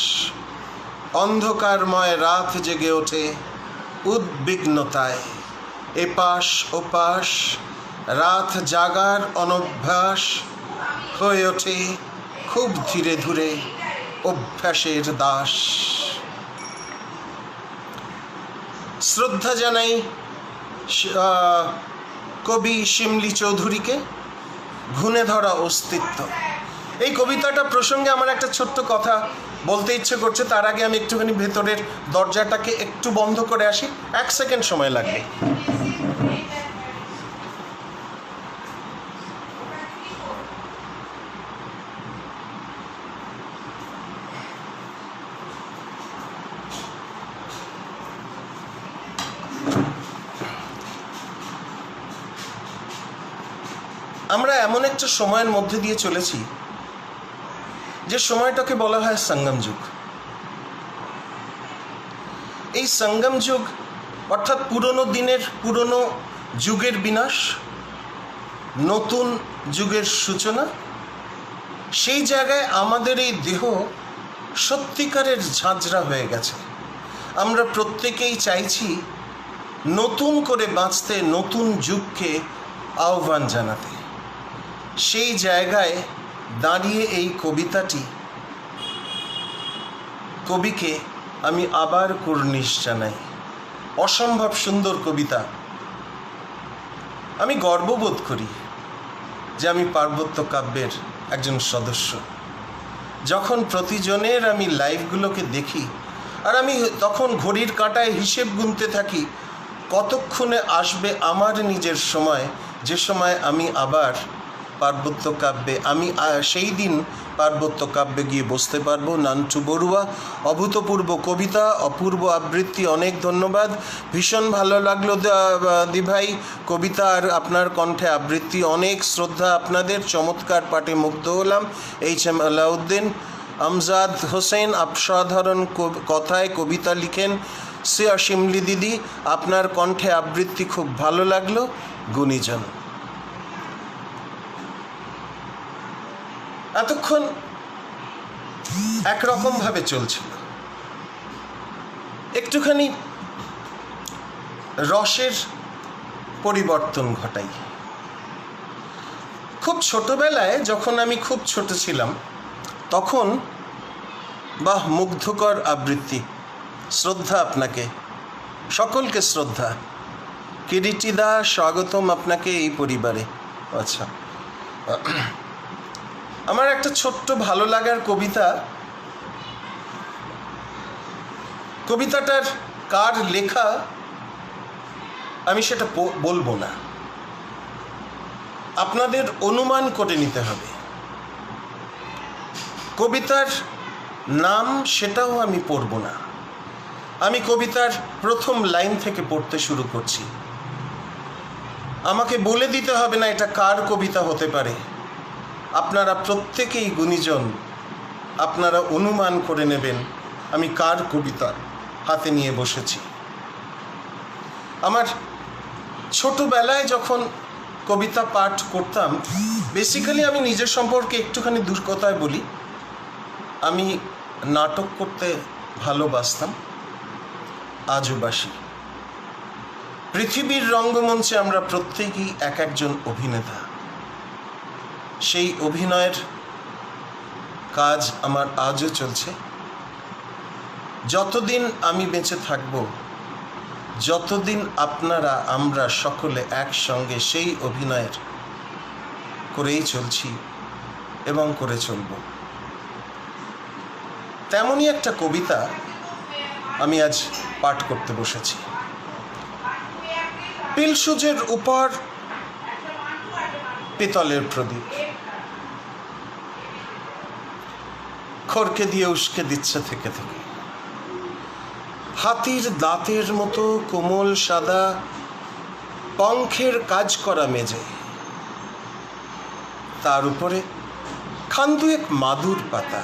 অন্ধকারময় রাত জেগে ওঠে উদ্বিগ্নতায়, এপাশ ওপাশ রাত জাগার অনভ্যাস হয়ে ওঠে খুব ধীরে ধীরে অভ্যাসের দাস। শ্রদ্ধা জানাই কবি শিমলি চৌধুরীকে, ঘুণে ধরা অস্তিত্ব। এই কবিতাটা প্রসঙ্গে আমার একটা ছোট্ট কথা বলতে ইচ্ছে করছে। তার আগে আমি একটুখানি ভেতরের দরজাটাকে একটু বন্ধ করে আসি, 1 সেকেন্ড সময় লাগবে। আমরা এমন একটা সময়ের মধ্যে দিয়ে চলেছি যে সময়টাকে বলা হয় সঙ্গম যুগ। এই সঙ্গম যুগ অর্থাৎ পুরনো দিনের, পুরনো যুগের বিনাশ, নতুন যুগের সূচনা। সেই জায়গায় আমাদের এই দেহ সত্যিকারের ঝাঁঝরা হয়ে গেছে। আমরা প্রত্যেকেই চাইছি নতুন করে বাঁচতে, নতুন যুগকে আহ্বান জানাতে। সেই জায়গায় দাঁড়িয়ে এই কবিতাটি, কবিকে আমি আবার কুর্নিশ জানাই। অসম্ভব সুন্দর কবিতা। আমি গর্ববোধ করি যে আমি পার্বত্য কাব্যের একজন সদস্য। যখন প্রতিজনের আমি লাইভগুলোকে দেখি, আর আমি তখন ঘড়ির কাঁটায় হিসেব গুনতে থাকি কতক্ষণে আসবে আমার নিজের সময়, যে সময় আমি আবার পার্বত্য কাব্যে, আমি সেই দিন পার্বত্য কাব্যে গিয়ে বসতে পারবো। নান্টু বড়ুয়া, অভূতপূর্ব কবিতা, অপূর্ব আবৃত্তি, অনেক ধন্যবাদ। ভীষণ ভালো লাগলো দিভাই কবিতা আর আপনার কণ্ঠে আবৃত্তি, অনেক শ্রদ্ধা আপনাদের। চমৎকার পাঠে মুগ্ধ হলাম। HM আলাউদ্দিন। আমজাদ হোসেন, অসাধারণ কথায় কবিতা লিখেন। শিমলি দিদি, আপনার কণ্ঠে আবৃত্তি খুব ভালো লাগলো। গুণীজন। এতক্ষণ একরকমভাবে চলছিল। একটুখানি রসের পরিবর্তন ঘটাই। খুব ছোটবেলায় যখন আমি খুব ছোট ছিলাম, তখন বাহ, মুগ্ধকর আবৃত্তি। শ্রদ্ধা আপনাকে, সকলকে শ্রদ্ধা। কিরিটিদা, স্বাগতম আপনাকে এই পরিবারে। আচ্ছা, আমার একটা ছোট্ট ভালো লাগার কবিতা। কবিতাটার কার লেখা আমি সেটা বলবো না, আপনাদের অনুমান করে নিতে হবে। কবিতার নাম সেটাও আমি পড়ব না। আমি কবিতার প্রথম লাইন থেকে পড়তে শুরু করছি। আমাকে বলে দিতে হবে না এটা কার কবিতা হতে পারে। আপনারা প্রত্যেকেই গুণীজন, আপনারা অনুমান করে নেবেন আমি কার কবিতা হাতে নিয়ে বসেছি। আমার ছোটবেলায় যখন কবিতা পাঠ করতাম, বেসিক্যালি আমি নিজের সম্পর্কে একটুখানি দুর্কথায় বলি, আমি নাটক করতে ভালোবাসতাম, আজও বাসি। পৃথিবীর রঙ্গমঞ্চে আমরা প্রত্যেকেই এক একজন অভিনেতা। সেই অভিনয়ের কাজ আমার আজও চলছে। যতদিন আমি বেঁচে থাকব, যতদিন আপনারা, আমরা সকলে একসঙ্গে সেই অভিনয়ের করেই চলছি এবং করে চলব। তেমনই একটা কবিতা আমি আজ পাঠ করতে বসেছি। পিলসুজের উপর পিতলের প্রদীপ, খড়কে দিয়ে উস্কে দিচ্ছে থেকে থেকে। হাতির দাঁতের মতো কোমল সাদা পঙ্খের কাজ করা মেজে, তার উপরে খান্দুয়েক মাদুর পাতা।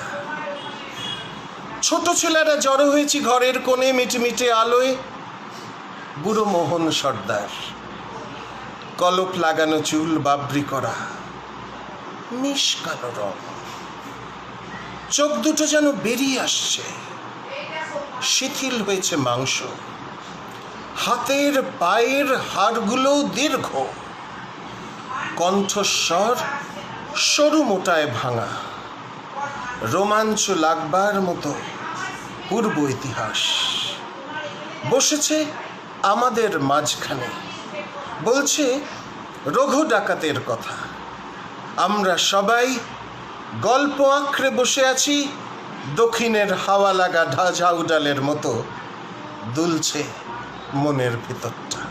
ছোট ছেলেরা জড়ো হয়েছি ঘরের কোণে, মিটমিটে আলোয়। বুড়ো মোহন সর্দার, কলপ লাগানো চুল, বাবরি করা মিশকালো রং, চোখ দুটো যেন বেরিয়ে আসছে, শিথিল হয়েছে মাংস। হাতের পায়ের হাড়গুলো দীর্ঘ, কণ্ঠস্বর সরু মোটায় ভাঙা। রোমাঞ্চ লাগবার মতো পূর্ব ইতিহাস বসেছে আমাদের মাঝখানে, বলছে রঘু ডাকাতের কথা। আমরা সবাই গল্প আঁকড়ে বসে আছি, দক্ষিণের হাওয়া লাগা ঝাউডালের মতো দুলছে মনের ভিতরটা।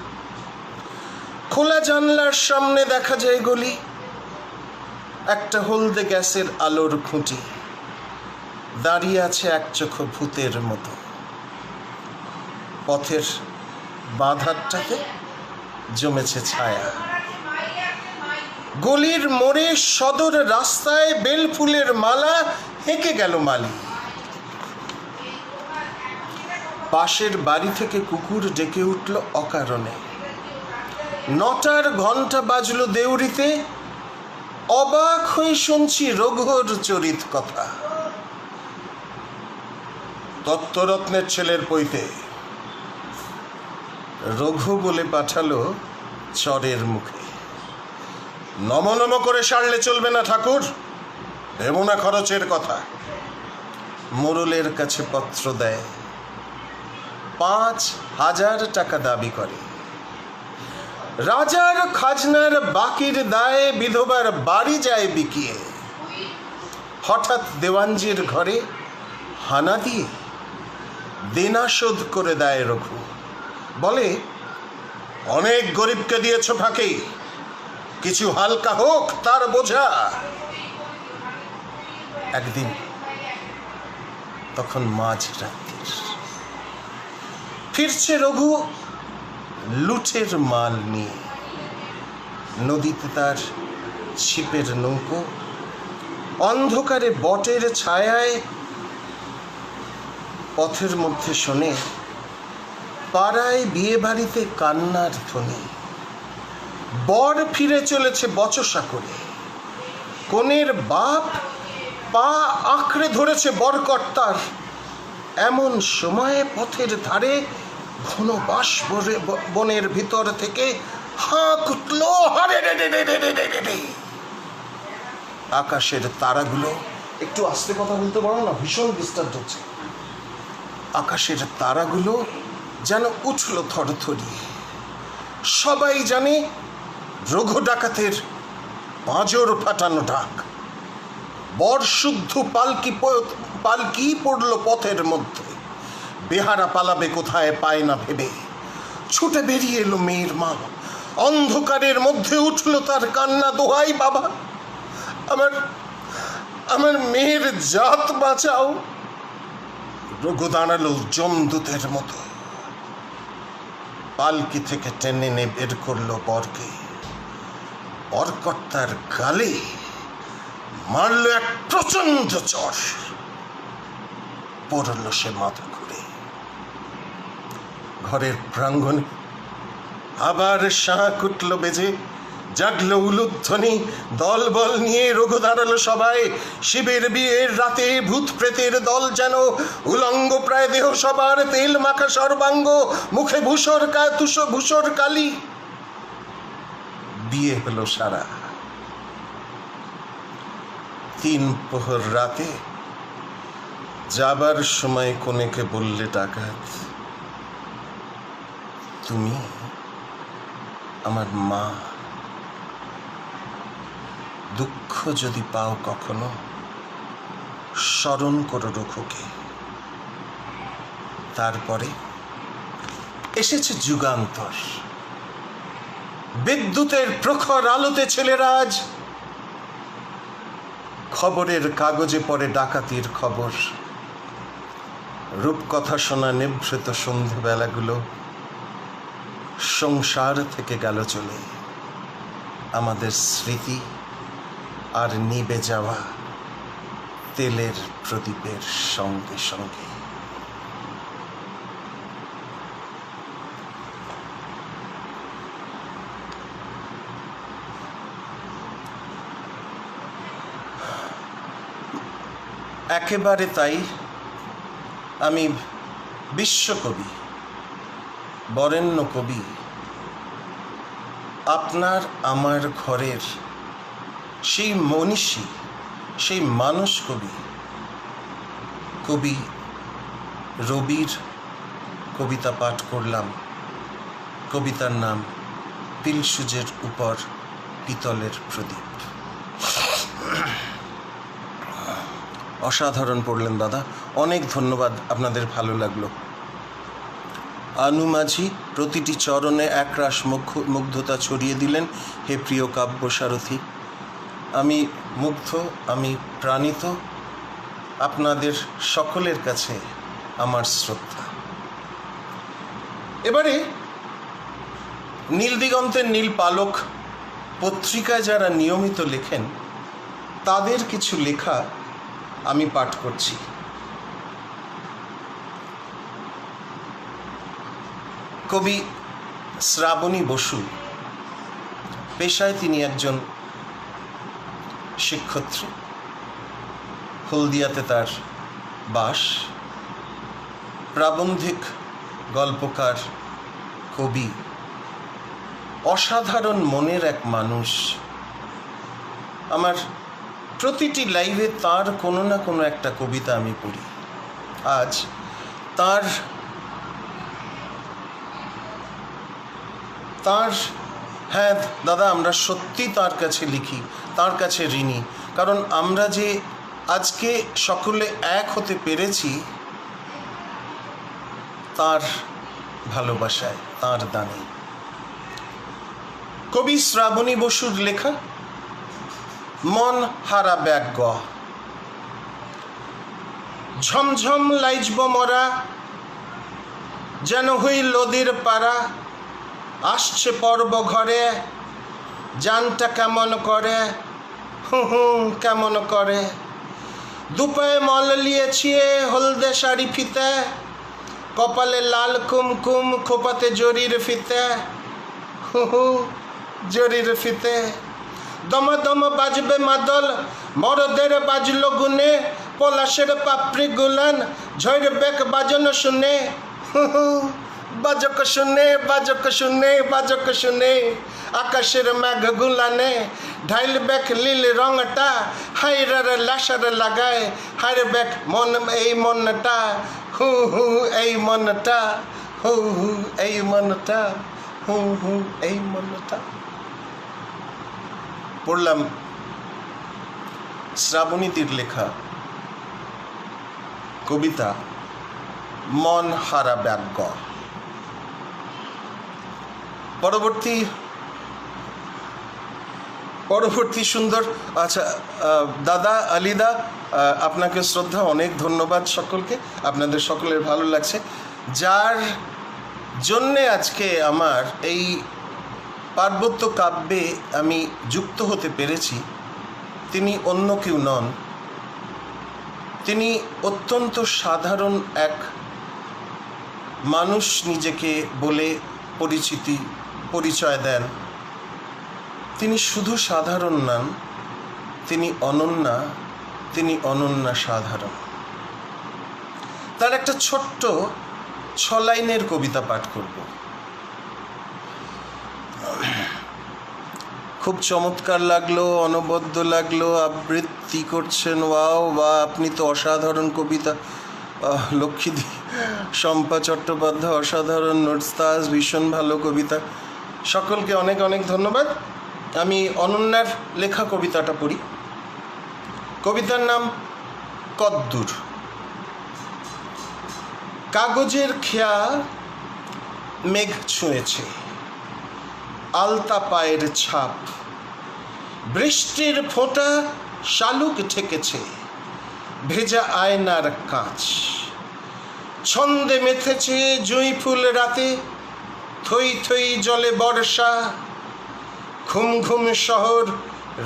খোলা জানলার সামনে দেখা যায় গলি, একটা হলদে গ্যাসের আলোর খুঁটি, দাঁড়িয়ে আছে এক চোখ ভূতের মতো। পথের বাঁধারটাতে জমেছে ছায়া। গলির মোড়ে সদর রাস্তায় বেলফুলের মালা হেঁকে গেল মালি। পাশের বাড়ি থেকে কুকুর ডেকে উঠল অকারণে। 9টার ঘন্টা বাজলো দেউরিতে, অবাক হয়ে শুনছি রঘুর চরিত কথা। তত্ত্বরত্নের ছেলের পৈতে রঘু বলে পাঠালো চরের মুখে, নম নম করে সারলে চলবে না ঠাকুর, দেব না খরচের কথা। মোড়লের কাছে পত্র দেয়, 5,000 টাকা দাবি করে। রাজার খাজনার বাকির দায়ে বিধবার বাড়ি যায় বিকিয়ে। হঠাৎ দেওয়ানজির ঘরে হানা দিয়ে দেনা শোধ করে দেয় রঘু। বলে, অনেক গরিবকে দিয়েছ ফাঁকি, কিছু হালকা হোক তার বোঝা। একদিন তখন মাঝরাত্রির, ফিরছে রঘু লুঠের মাল নিয়ে। নদীতে তার ছিপের নৌকো, অন্ধকারে বটের ছায়ায় পথের মধ্যে শোনে পাড়ায় বিয়ে বাড়িতে কান্নার ধ্বনি। বর ফিরে চলেছে বচসা করে, কনের বাপ পা আঁকড়ে ধরেছে বরকর্তার। এমন সময়ে পথের ধারে ঘন বাঁশ বনের ভিতর থেকে হাঁক উঠল, আকাশের তারাগুলো, একটু আস্তে কথা বলতে পারো না, ভীষণ ডিস্টার্ব হচ্ছে। আকাশের তারাগুলো যেন উঠল থরথরিয়ে। সবাই জানে রঘু ডাকাতের পাঁজর ফাটানো ডাক। বর শুদ্ধ পালকি পড়ল পথের মধ্যে, বেহারা পালাবে কোথায় পায় না ভেবে। ছুটে বেরিয়ে এলো মেয়ের মা, অন্ধকারের মধ্যে উঠল তার কান্না, দোহাই বাবা, আমার মেয়ের জাত বাঁচাও। রঘু দাঁড়ালো জমদূতের মতো, পালকি থেকে টেনে নে বের করলো বরকে। বরকর্তার গালে মারল এক প্রচন্ড চর, পড়ল সে মাথা ঘুরে। ঘরের প্রাঙ্গণে আবার শাঁখ উঠল বেজে, জাগলো উলুধ্বনি, দল বল নিয়ে রঘু দাঁড়ালো সবাই। শিবের বিয়ের রাতে ভূত প্রেতের দল যেন, উলঙ্গ প্রায় দেহ সবার, তেল মাখা সর্বাঙ্গ, মুখে ভূষর কালি। বিয়ে হলো সারা। 3 প্রহর রাতে যাবার সময় কনেকে বললে ডাকাত, তুমি আমার মা। দুঃখ যদি পাও কখনো, স্মরণ করো রঘুকে। তারপরে এসেছে যুগান্তর। বিদ্যুতের প্রখর আলোতে ছেলেরা আজ খবরের কাগজে পড়ে ডাকাতির খবর। রূপকথা শোনা নিভৃত সন্ধ্যেবেলাগুলো সংসার থেকে গেল চলে। আমাদের স্মৃতি আর নিবে যাওয়া তেলের প্রদীপের সঙ্গে সঙ্গে। একেবারে তাই, আমি বিশ্বকবি, বরেণ্য কবি, আপনার আমার ঘরের সেই মনীষী, সেই মানস কবি কবি রবির কবিতা পাঠ করলাম। কবিতার নাম পিলসুজের উপর পিতলের প্রদীপ। অসাধারণ পড়লেন দাদা, অনেক ধন্যবাদ, আপনাদের ভালো লাগলো। আনু মাঝি প্রতিটি চরণে একরাশ মুগ্ধতা ছড়িয়ে দিলেন। হে প্রিয় কাব্য সারথি, আমি মুগ্ধ, আমি প্রাণিত। আপনাদের সকলের কাছে আমার শ্রদ্ধা। এবারে নীল দিগন্তের নীল পালক পত্রিকায় যারা নিয়মিত লেখেন তাদের কিছু লেখা আমি পাঠ করছি। কবি শ্রাবণী বসু, পেশায় তিনি একজন শিক্ষয়িত্রী, হলদিয়াতে তার বাস। প্রাবন্ধিক, গল্পকার, কবি, অসাধারণ মনের এক মানুষ। আমার প্রতিটি লাইভে তার কোনো না কোনো একটা কবিতা আমি পড়ি। আজ তার হ্যাঁ দাদা, আমরা সত্যি তার কাছে লিখি, তার কাছে ঋণী। কারণ আমরা যে আজকে সকলে এক হতে পেরেছি তার ভালোবাসায়, তার দানে। কবি শ্রাবণী বসুর লেখা মন হারা ব্যাগ। ঝমঝম লাইজব মরা, যেন হই লদির পাড়া। আসছে পর্ব ঘরে, জানটা কেমন করে, হু কেমন করে। দুপায়ে মল লিয়েছি হলদে শাড়ি ফিতে, কপালে লাল কুমকুম, খোপাতে জরির ফিতে, হু জরির ফিতে। দম বাজবে মাদল, মরদের বাজলো গুনে। পলাশের পাপড়ি গুলান, ঝড় বেক বাজনো শুনে, বাজক শুনে, বাজক শুনে, বাজক শুনে। আকাশের মেঘ গুলানে ঢাইল বেক লীল রংটা, হাইরার লাশার লাগায়। হাইর বেক মন এই মনটা, হু এই মনটা, হু এই মনটা, হু এই মনটা। পড়লাম শ্রাবণীতির লেখা কবিতা মন হারা ব্যাগ। পরবর্তী সুন্দর, আচ্ছা দাদা আলিদা, আপনাকে শ্রদ্ধা, অনেক ধন্যবাদ সকলকে। আপনাদের সকলের ভালো লাগছে। যার জন্যে আজকে আমার এই পার্বত্য কাব্যে আমি যুক্ত হতে পেরেছি তিনি অন্য কেউ নন, তিনি অত্যন্ত সাধারণ এক মানুষ নিজেকে বলে পরিচয় দেন। তিনি শুধু সাধারণ নন, তিনি অনন্যা সাধারণ। তার একটা ছোট্ট 6 লাইনের কবিতা পাঠ করব। খুব চমৎকার লাগলো, অনবদ্য লাগলো, আবৃত্তি করছেন, ওয়াও বা আপনি তো অসাধারণ কবিতা। লক্ষ্মীদি, শম্পা চট্টোপাধ্যায় অসাধারণ, নোটস্তাজ ভীষণ ভালো কবিতা। সকলকে অনেক অনেক ধন্যবাদ। আমি অনন্যার লেখা কবিতাটা পড়ি। কবিতার নাম কদ্দূর। কাগজের খেয়া মেঘ ছুঁয়েছে, আলতা পায়ের ছাপ, বৃষ্টির ফোঁটা শালুক ঠেকেছে, ভেজা আয়নার কাঁচ। ছন্দে মেতেছে জুঁই ফুল রাতে, থই থই জলে বর্ষা। ঘুম ঘুম শহর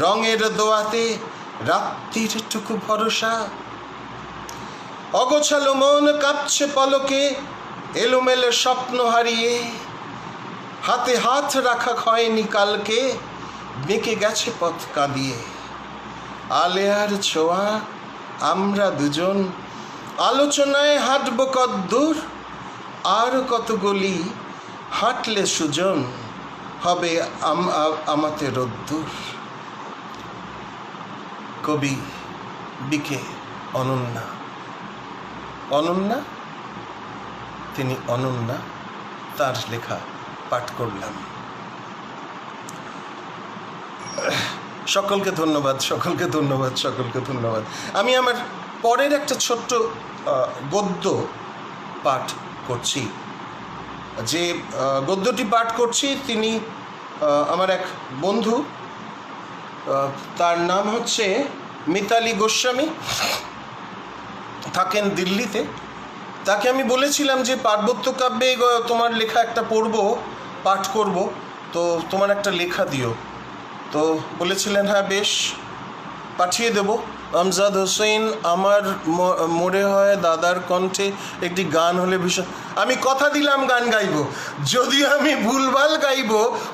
রঙের দোয়াতে, রাত্রির টুকু ভরসা। অগোছালো মন কাঁপছে পলকে, এলোমেলো স্বপ্ন হারিয়ে। হাতে হাত রাখা হয়নি কালকে, বেঁকে গেছে পথ কাঁদিয়ে। আলেয়ার ছোঁয়া আমরা দুজন, আলোচনায় হাঁটব কদ্দূর। আর কত গলি হাঁটলে সুজন, হবে আমাতে রোদ্দুর। কবি বিকে অনন্যা। অনন্যা, তিনি অনন্যা, তার লেখা পাঠ করলাম। সকলকে ধন্যবাদ, সকলকে ধন্যবাদ, সকলকে ধন্যবাদ। আমি আমার পরের একটা ছোট্ট গদ্য পাঠ করছি। যে গদ্যটি পাঠ করছি তিনি আমার এক বন্ধু, তার নাম হচ্ছে মিতালি গোস্বামী, থাকেন দিল্লিতে। তাকে আমি বলেছিলাম যে পার্বত্য কাব্যে তোমার লেখা একটা পড়ব, পাঠ করব, তো তোমার একটা লেখা দিও। তো বলেছিলেন হ্যাঁ বেশ, পাঠিয়ে দেব। আমজাদ হোসেন, আমার মনে হয় দাদার কণ্ঠে একটি গান হলে ভীষণ। আমি কথা দিলাম গান গাইব, যদি আমি ভুলভাল গাইব,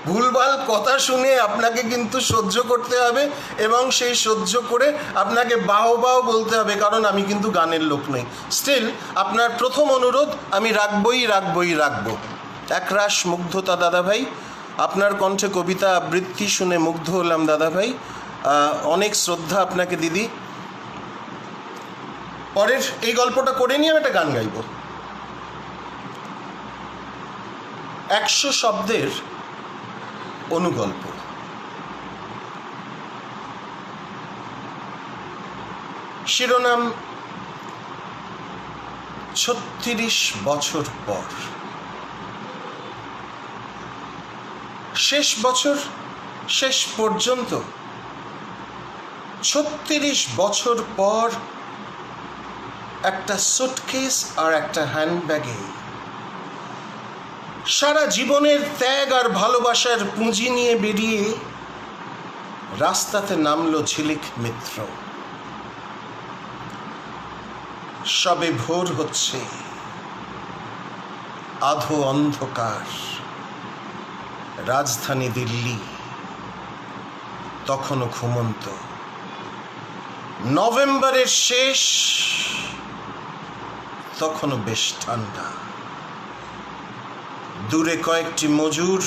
ভুলভাল কথা শুনে আপনাকে কিন্তু সহ্য করতে হবে, এবং সেই সহ্য করে আপনাকে বাহ বাহ বলতে হবে, কারণ আমি কিন্তু গানের লোক নই। স্টিল আপনার প্রথম অনুরোধ আমি রাখবই রাখবই রাখবো। একরাশ মুগ্ধতা দাদাভাই, আপনার কণ্ঠে কবিতা আবৃত্তি শুনে মুগ্ধ হলাম দাদাভাই, অনেক শ্রদ্ধা আপনাকে দিদি। পরের এই গল্পটা করে নিয়ে আমি একটা গান গাইব। 100 শব্দের অনুগল্প। শিরোনাম 36 বছর পর। শেষ বছর শেষ পর্যন্ত 36 বছর পর একটা সুটকেস আর একটা হ্যান্ডব্যাগে সারা জীবনের ত্যাগ আর ভালোবাসার পুঁজি নিয়ে বেরিয়ে রাস্তাতে নামলো ঝিলিক মিত্র। সবে ভোর হচ্ছে, আধো অন্ধকার, রাজধানী দিল্লি তখনও ঘুমন্ত। নভেম্বরের শেষ, তখনও বেশ ঠান্ডা। দূরে কয়েকটি মজুর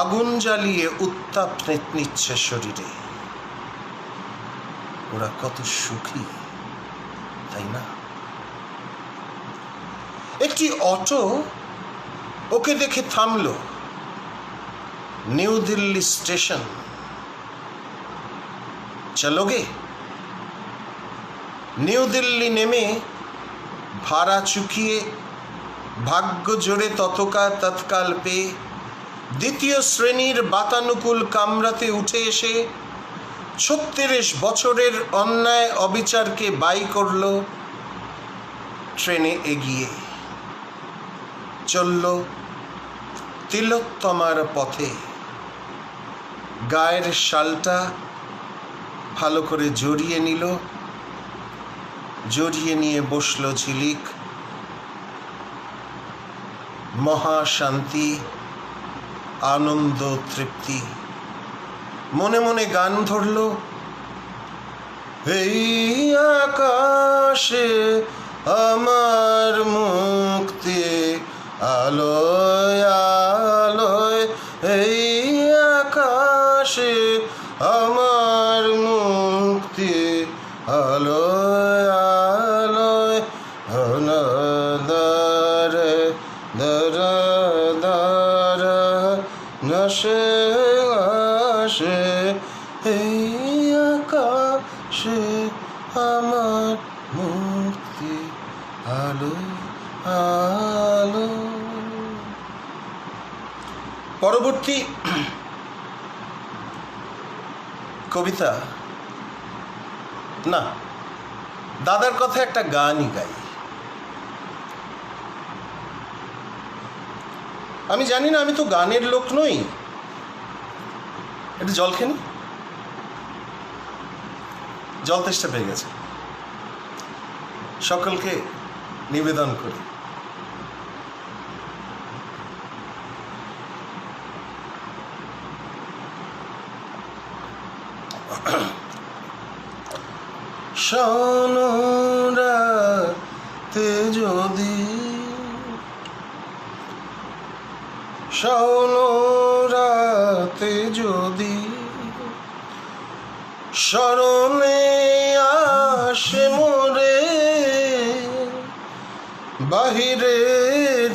আগুন জ্বালিয়ে উত্তাপ নিচ্ছে শরীরে। ওরা কত সুখী, তাই না? একটি অটো ওকে দেখে থামলো নিউ দিল্লি স্টেশন। চলোগে? নিউ দিল্লি নেমে ভাড়া চুকিয়ে ভাগ্য জোরে তৎকাল পেয়ে দ্বিতীয় শ্রেণীর বাতানুকূল কামরাতে উঠে এসে 36 বছরের অন্যায় অবিচারকে বাই করল ট্রেনে এগিয়ে। চলল তিলোত্তমার পথে। গায়ের শালটা ভালো করে জড়িয়ে নিল, জড়িয়ে নিয়ে বসল ঝিলিক। মহাশান্তি, আনন্দ, তৃপ্তি। মনে মনে গান ধরল, এই আকাশে আমার মুক্তি, আলোয় আলোয় এই আকাশে আমার মুক্তি, আলোয় আলোয় দারে দারা দারা নশে আসে এই আকাশে আমার মুক্তি, আলো আলো। পরবর্তী কবিতা না, দাদার কথা একটা গানই গাই। আমি জানি না, আমি তো গানের লোক নই। একটু জল খেনি, জল তেষ্টা পেয়ে গেছে। সকলকে নিবেদন করি, শোনোরাতে যদি, শোনোরাতে যদি স্মরণে আসে মোরে, বাহিরে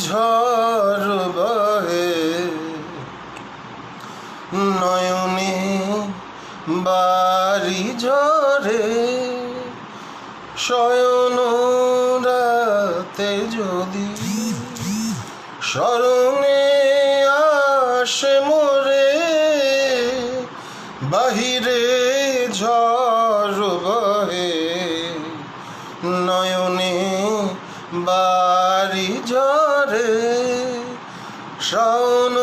ঝড় বহে, নয়নে বাড়ি ঝরে, শয়ন রাতে যদি স্মরণে আসে মোরে, বাহিরে ঝড় বহে, নয়নে বাড়ি ঝরে, শয়ন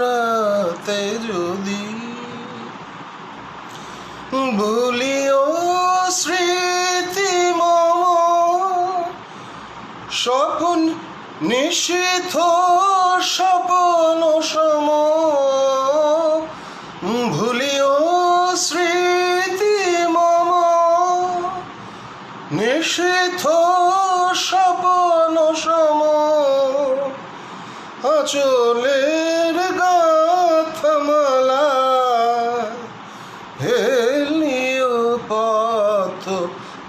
রাতে যদি ভুলিও স্মৃতি মম, স্বপন নিষিদ্ধ স্বপন সম, ভুলিও স্মৃতি মম, নিষিদ্ধ স্বপন সম, আঁচলের গাঁথমালা হেলিও পথ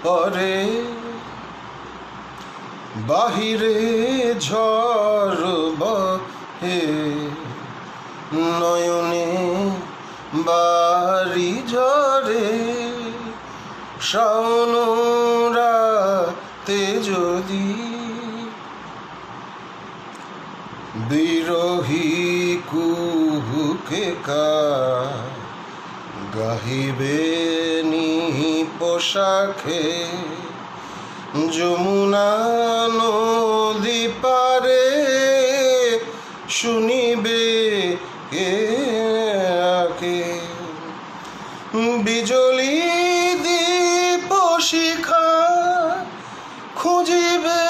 পরে, বাহিরে ঝড় বহে, নয়নে বাড়ি ঝরে, শাওন রাতে যদি বিরহী কুহুকে গাহিবে নি পোশাকে, যমুনা নদী পারে শুনিবে কে আকে, বিজলি দীপ শিখা খুঁজিবে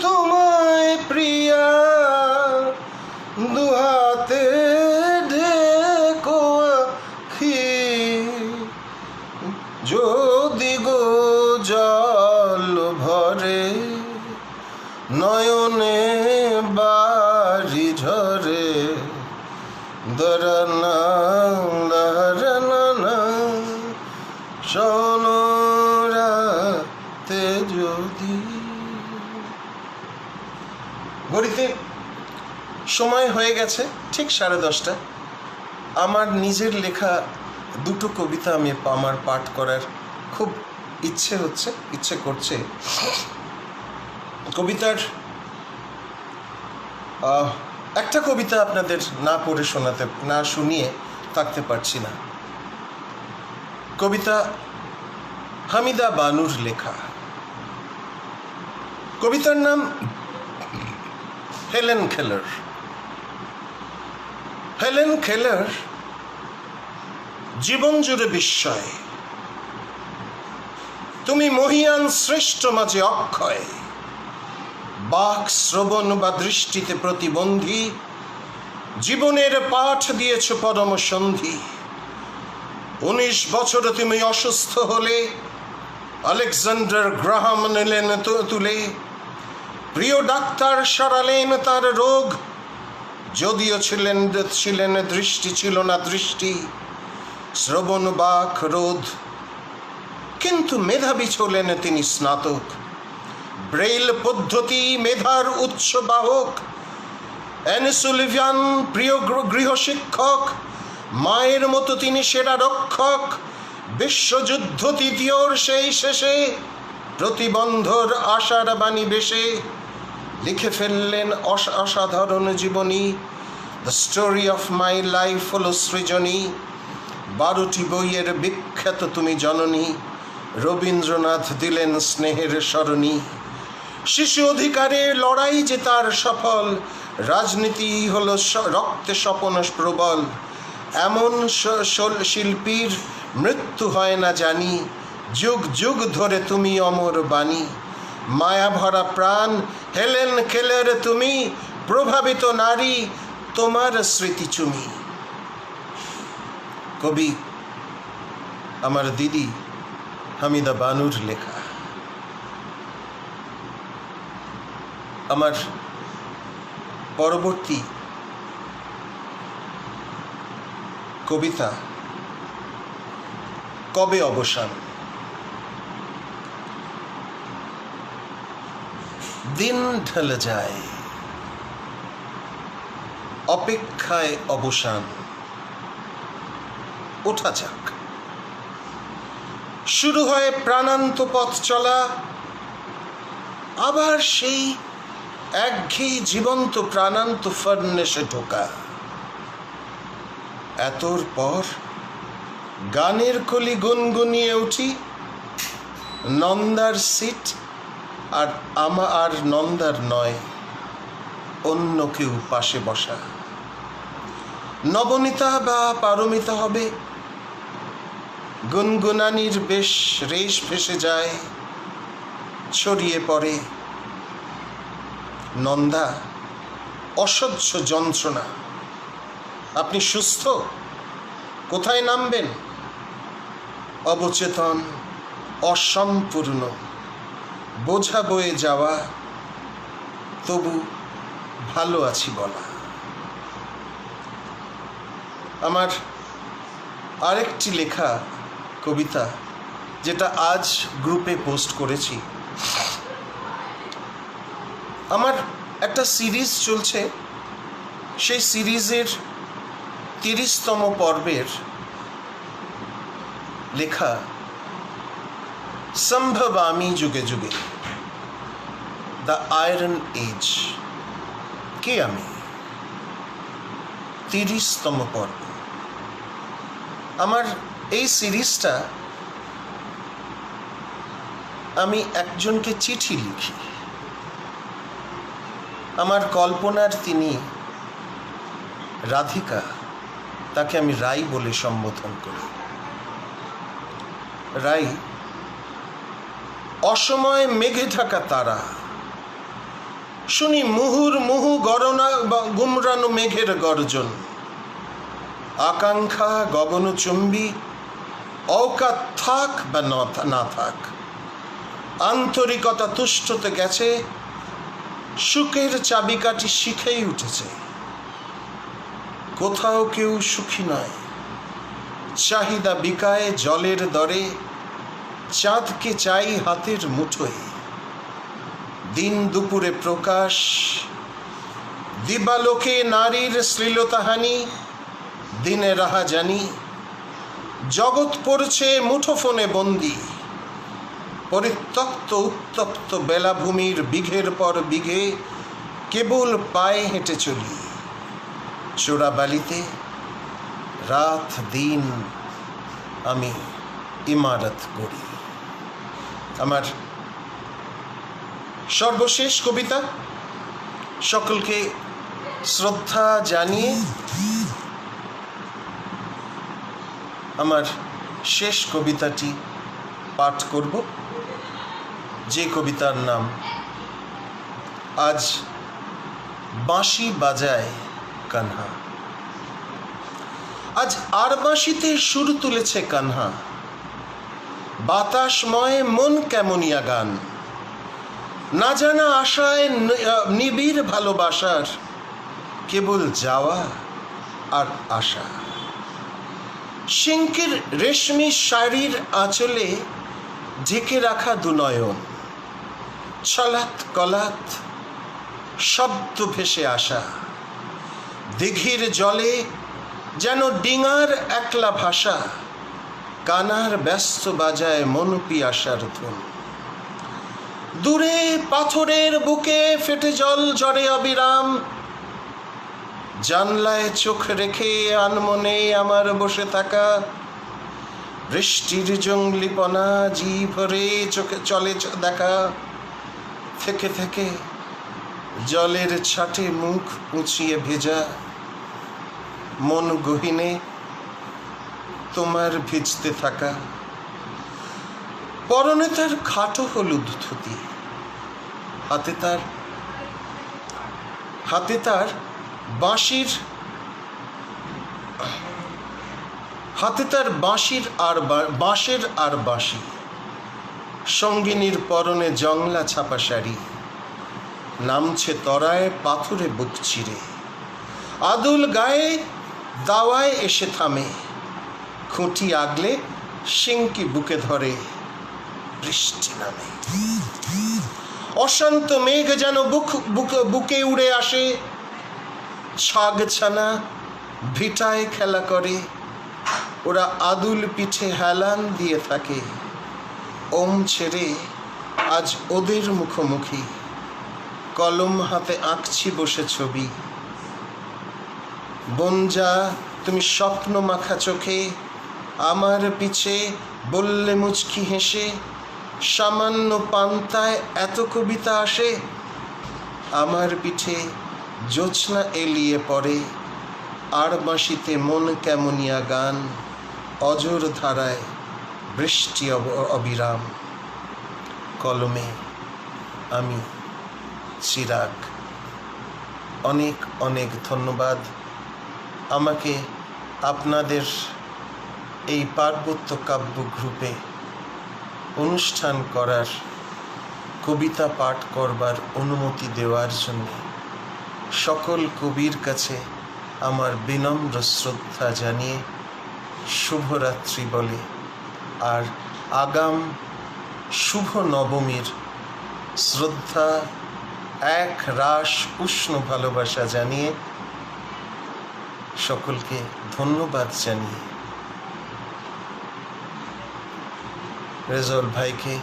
তোমায় প্রিয়া, দুহাতে ঢেকো আখি, যদি গো জল ভরে, নয়নে বাড়ি ঝরে, দরনা দরনা শোন রাতে যদি। ঘড়িতে সময় হয়ে গেছে ঠিক 10:30। আমার নিজের লেখা দুটো কবিতা আমি আমার পাঠ করার খুব ইচ্ছে করছে। কবিতার একটা কবিতা আপনাদের না পড়ে না শুনিয়ে থাকতে পারছি না। কবিতা হামিদা বানুর লেখা। কবিতার নাম হেলেন কেলার। হেলেন কেলার জীবন জুড়ে বিস্ময়, তুমি মহিয়ান শ্রেষ্ঠ মাঝে অক্ষয়, বাক শ্রবণ বা দৃষ্টিতে প্রতিবন্ধী, জীবনের পাঠ দিয়েছ পরম সন্ধি। 19 বছর তুমি অসুস্থ হলে, আলেকজান্ডার গ্রাহাম নিলেন তুলে, প্রিয় ডাক্তার সারালেন তার রোগ, যদিও ছিলেন দৃষ্টি ছিল না দৃষ্টি, শ্রবণ বাক রোধ, কিন্তু মেধাবী ছিলেন তিনি স্নাতক, ব্রেইল পদ্ধতি মেধার উচ্চ বাহক, অ্যানিসুলিভিয়ান প্রিয় গৃহশিক্ষক, মায়ের মতো তিনি সেরা রক্ষক, বিশ্বযুদ্ধ তৃতীয়র সেই শেষে প্রতিবন্ধর আশার বাণী বেশে লিখে ফেললেন অসাধারণ জীবনী। The story of my life হলো সৃজনী, 12টি বইয়ের বিখ্যাত তুমি জননী, রবীন্দ্রনাথ দিলেন স্নেহের সরণি। শিশু অধিকারে লড়াই যে তার সফল, রাজনীতি হলো রক্তে স্বপন প্রবল, এমন শিল্পীর মৃত্যু হয় না জানি, যুগ যুগ ধরে তুমি অমর বাণী। মায়া ভরা প্রাণ হেলেন কেলার তুমি, প্রভাবিত নারী তোমার স্মৃতি চুমি। কবি আমার দিদি হামিদা বানুর লেখা। আমার পরবর্তী কবিতা কবে অবসান। দিন ঢলে যায়, অপেক্ষায় অবসান। ওঠা যাক, শুরু হয় প্রাণান্ত পথ চলা, আবার সেই একঘেয়ে জীবন্ত প্রাণান্ত ফার্নেসে ঢোকা। এতর পর গানের কলি গুনগুনিয়ে উঠি, নন্দার সিট আর আর নন্দার নয়, অন্য কেউ পাশে বসা। নবনীতা বা পারমিতা হবে, গুনগুনানির বেশ রেশ ভেসে যায়, ছড়িয়ে পড়ে। নন্দা অসহ্য যন্ত্রণা। আপনি সুস্থ? কোথায় নামবেন? অবচেতন, অসম্পূর্ণ, বোঝা বয়ে যাওয়া, তবু ভালো আছি বলা। আমার আরেকটি লেখা কবিতা, যেটা আজ গ্রুপে পোস্ট করেছি, আমার একটা সিরিজ চলছে, সেই সিরিজের 30তম পর্বের লেখা সম্ভবামি যুগে যুগে, দ্য আয়রন এজ। কে আমি? 30তম পর্ব। আমার এই সিরিজটা আমি একজনকে চিঠি লিখি। আমার কল্পনার তিনি রাধিকা, তাকে আমি রাই বলে সম্বোধন করি। রাই, অসময়ে মেঘে ঢাকা তারা, শুনি মুহুর্মুহু গরনা গুমরানো মেঘের গর্জন, আকাঙ্ক্ষা গগনচুম্বী, অকাত থাক বা না থাক, আন্তরিকতা তুষ্টতে গেছে, সুখের চাবিকাঠি শিখেই উঠেছে। কোথাও কেউ সুখী নয়, চাহিদা বিকায় জলের দরে, চাঁদকে চাই হাতের মুঠোয়। দিন দুপুরে প্রকাশ, দিবালোকে নারীর শ্লীলতাহানি, দিনে রাহা জানি, জগৎ পড়ছে মুঠোফোনে বন্দি। পরিত্যক্ত উত্তপ্ত বেলাভূমির বিঘের পর বিঘে কেবল পায়ে হেঁটে চলি। চোরাবালিতে রাত দিন আমি ইমারত গড়ি। আমার সর্বশেষ কবিতা, সকলকে শ্রদ্ধা জানিয়ে আমার শেষ কবিতাটি পাঠ করব, যে কবিতার নাম আজ বাঁশি বাজায় কানহা। আজ আর বাঁশিতে সুর তুলেছে কানহা, বাতাসময় মন কেমনিয়া গান, না জানা আশায় নিবিড় ভালোবাসার, কেবল যাওয়া আর আশা। সিঙ্কির রেশমি শাড়ির আঁচলে ঢেকে রাখা দুনয়ন, ছলাৎ কলাৎ শব্দ ভেসে আসা। দিঘির জলে যেন ডিঙার একলা ভাষা, কানার ব্যস্ত বাজায় মন পিয়াসার ধুন। দূরে পাথরের বুকে ফেটে জল ঝরে অবিরাম, জানলায় চোখ রেখে আনমনে আমার বসে থাকা। বৃষ্টির জঙ্গলিপনা জি ভরে চোখে চলে দেখা, থেকে থেকে জলের ছাটে মুখ উঁচিয়ে ভেজা। মন গহীনে তোমার ভিজতে থাকা, পরনে তার খাটো হলুদ ধুতি, হাতে তার বাঁশির বাঁশের আর বাঁশি। সঙ্গিনীর পরনে জংলা ছাপা শাড়ি, নামছে তরায় পাথরে বুক চিরে। আদুল গায়ে দাওয়ায় এসে থামে, খুঁটি আগলে সিংকি বুকে ধরে। বৃষ্টি নামে, অশান্ত মেঘ যেন বুকে উড়ে আসে, ছাগছানা ভিটায় খেলা করে, ওরা আদুল পিঠে হেলান দিয়ে থাকে। ওম ছেড়ে আজ ওদের মুখোমুখি, কলম হাতে আঁকছি বসে ছবি। বনজা তুমি স্বপ্ন মাখা চোখে আমার পিছে বললে মুচকি হেসে, সামান্য পান্তায় এত কবিতা আসে। আমার পিঠে জোছনা এলিয়ে পড়ে, আর বাঁশিতে মন কেমনিয়া গান, অজর ধারায় বৃষ্টি অবিরাম। কলমে আমি চিরাগ। অনেক অনেক ধন্যবাদ আমাকে আপনাদের এই পার্বত্য কাব্য গ্রুপে অনুষ্ঠান করার, কবিতা পাঠ করবার অনুমতি দেওয়ার জন্য। সকল কবির কাছে আমার বিনম্র শ্রদ্ধা জানিয়ে শুভরাত্রি বলে, আর আগাম শুভ নবমীর শ্রদ্ধা এক রাশ উষ্ণ ভালোবাসা জানিয়ে, সকলকে ধন্যবাদ জানিয়ে, রেজাউল ভাইকে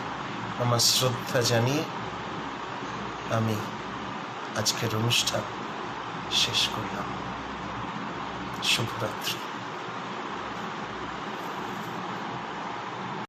আমার শ্রদ্ধা জানিয়ে আমি আজকের অনুষ্ঠান শেষ করলাম। শুভরাত্রি।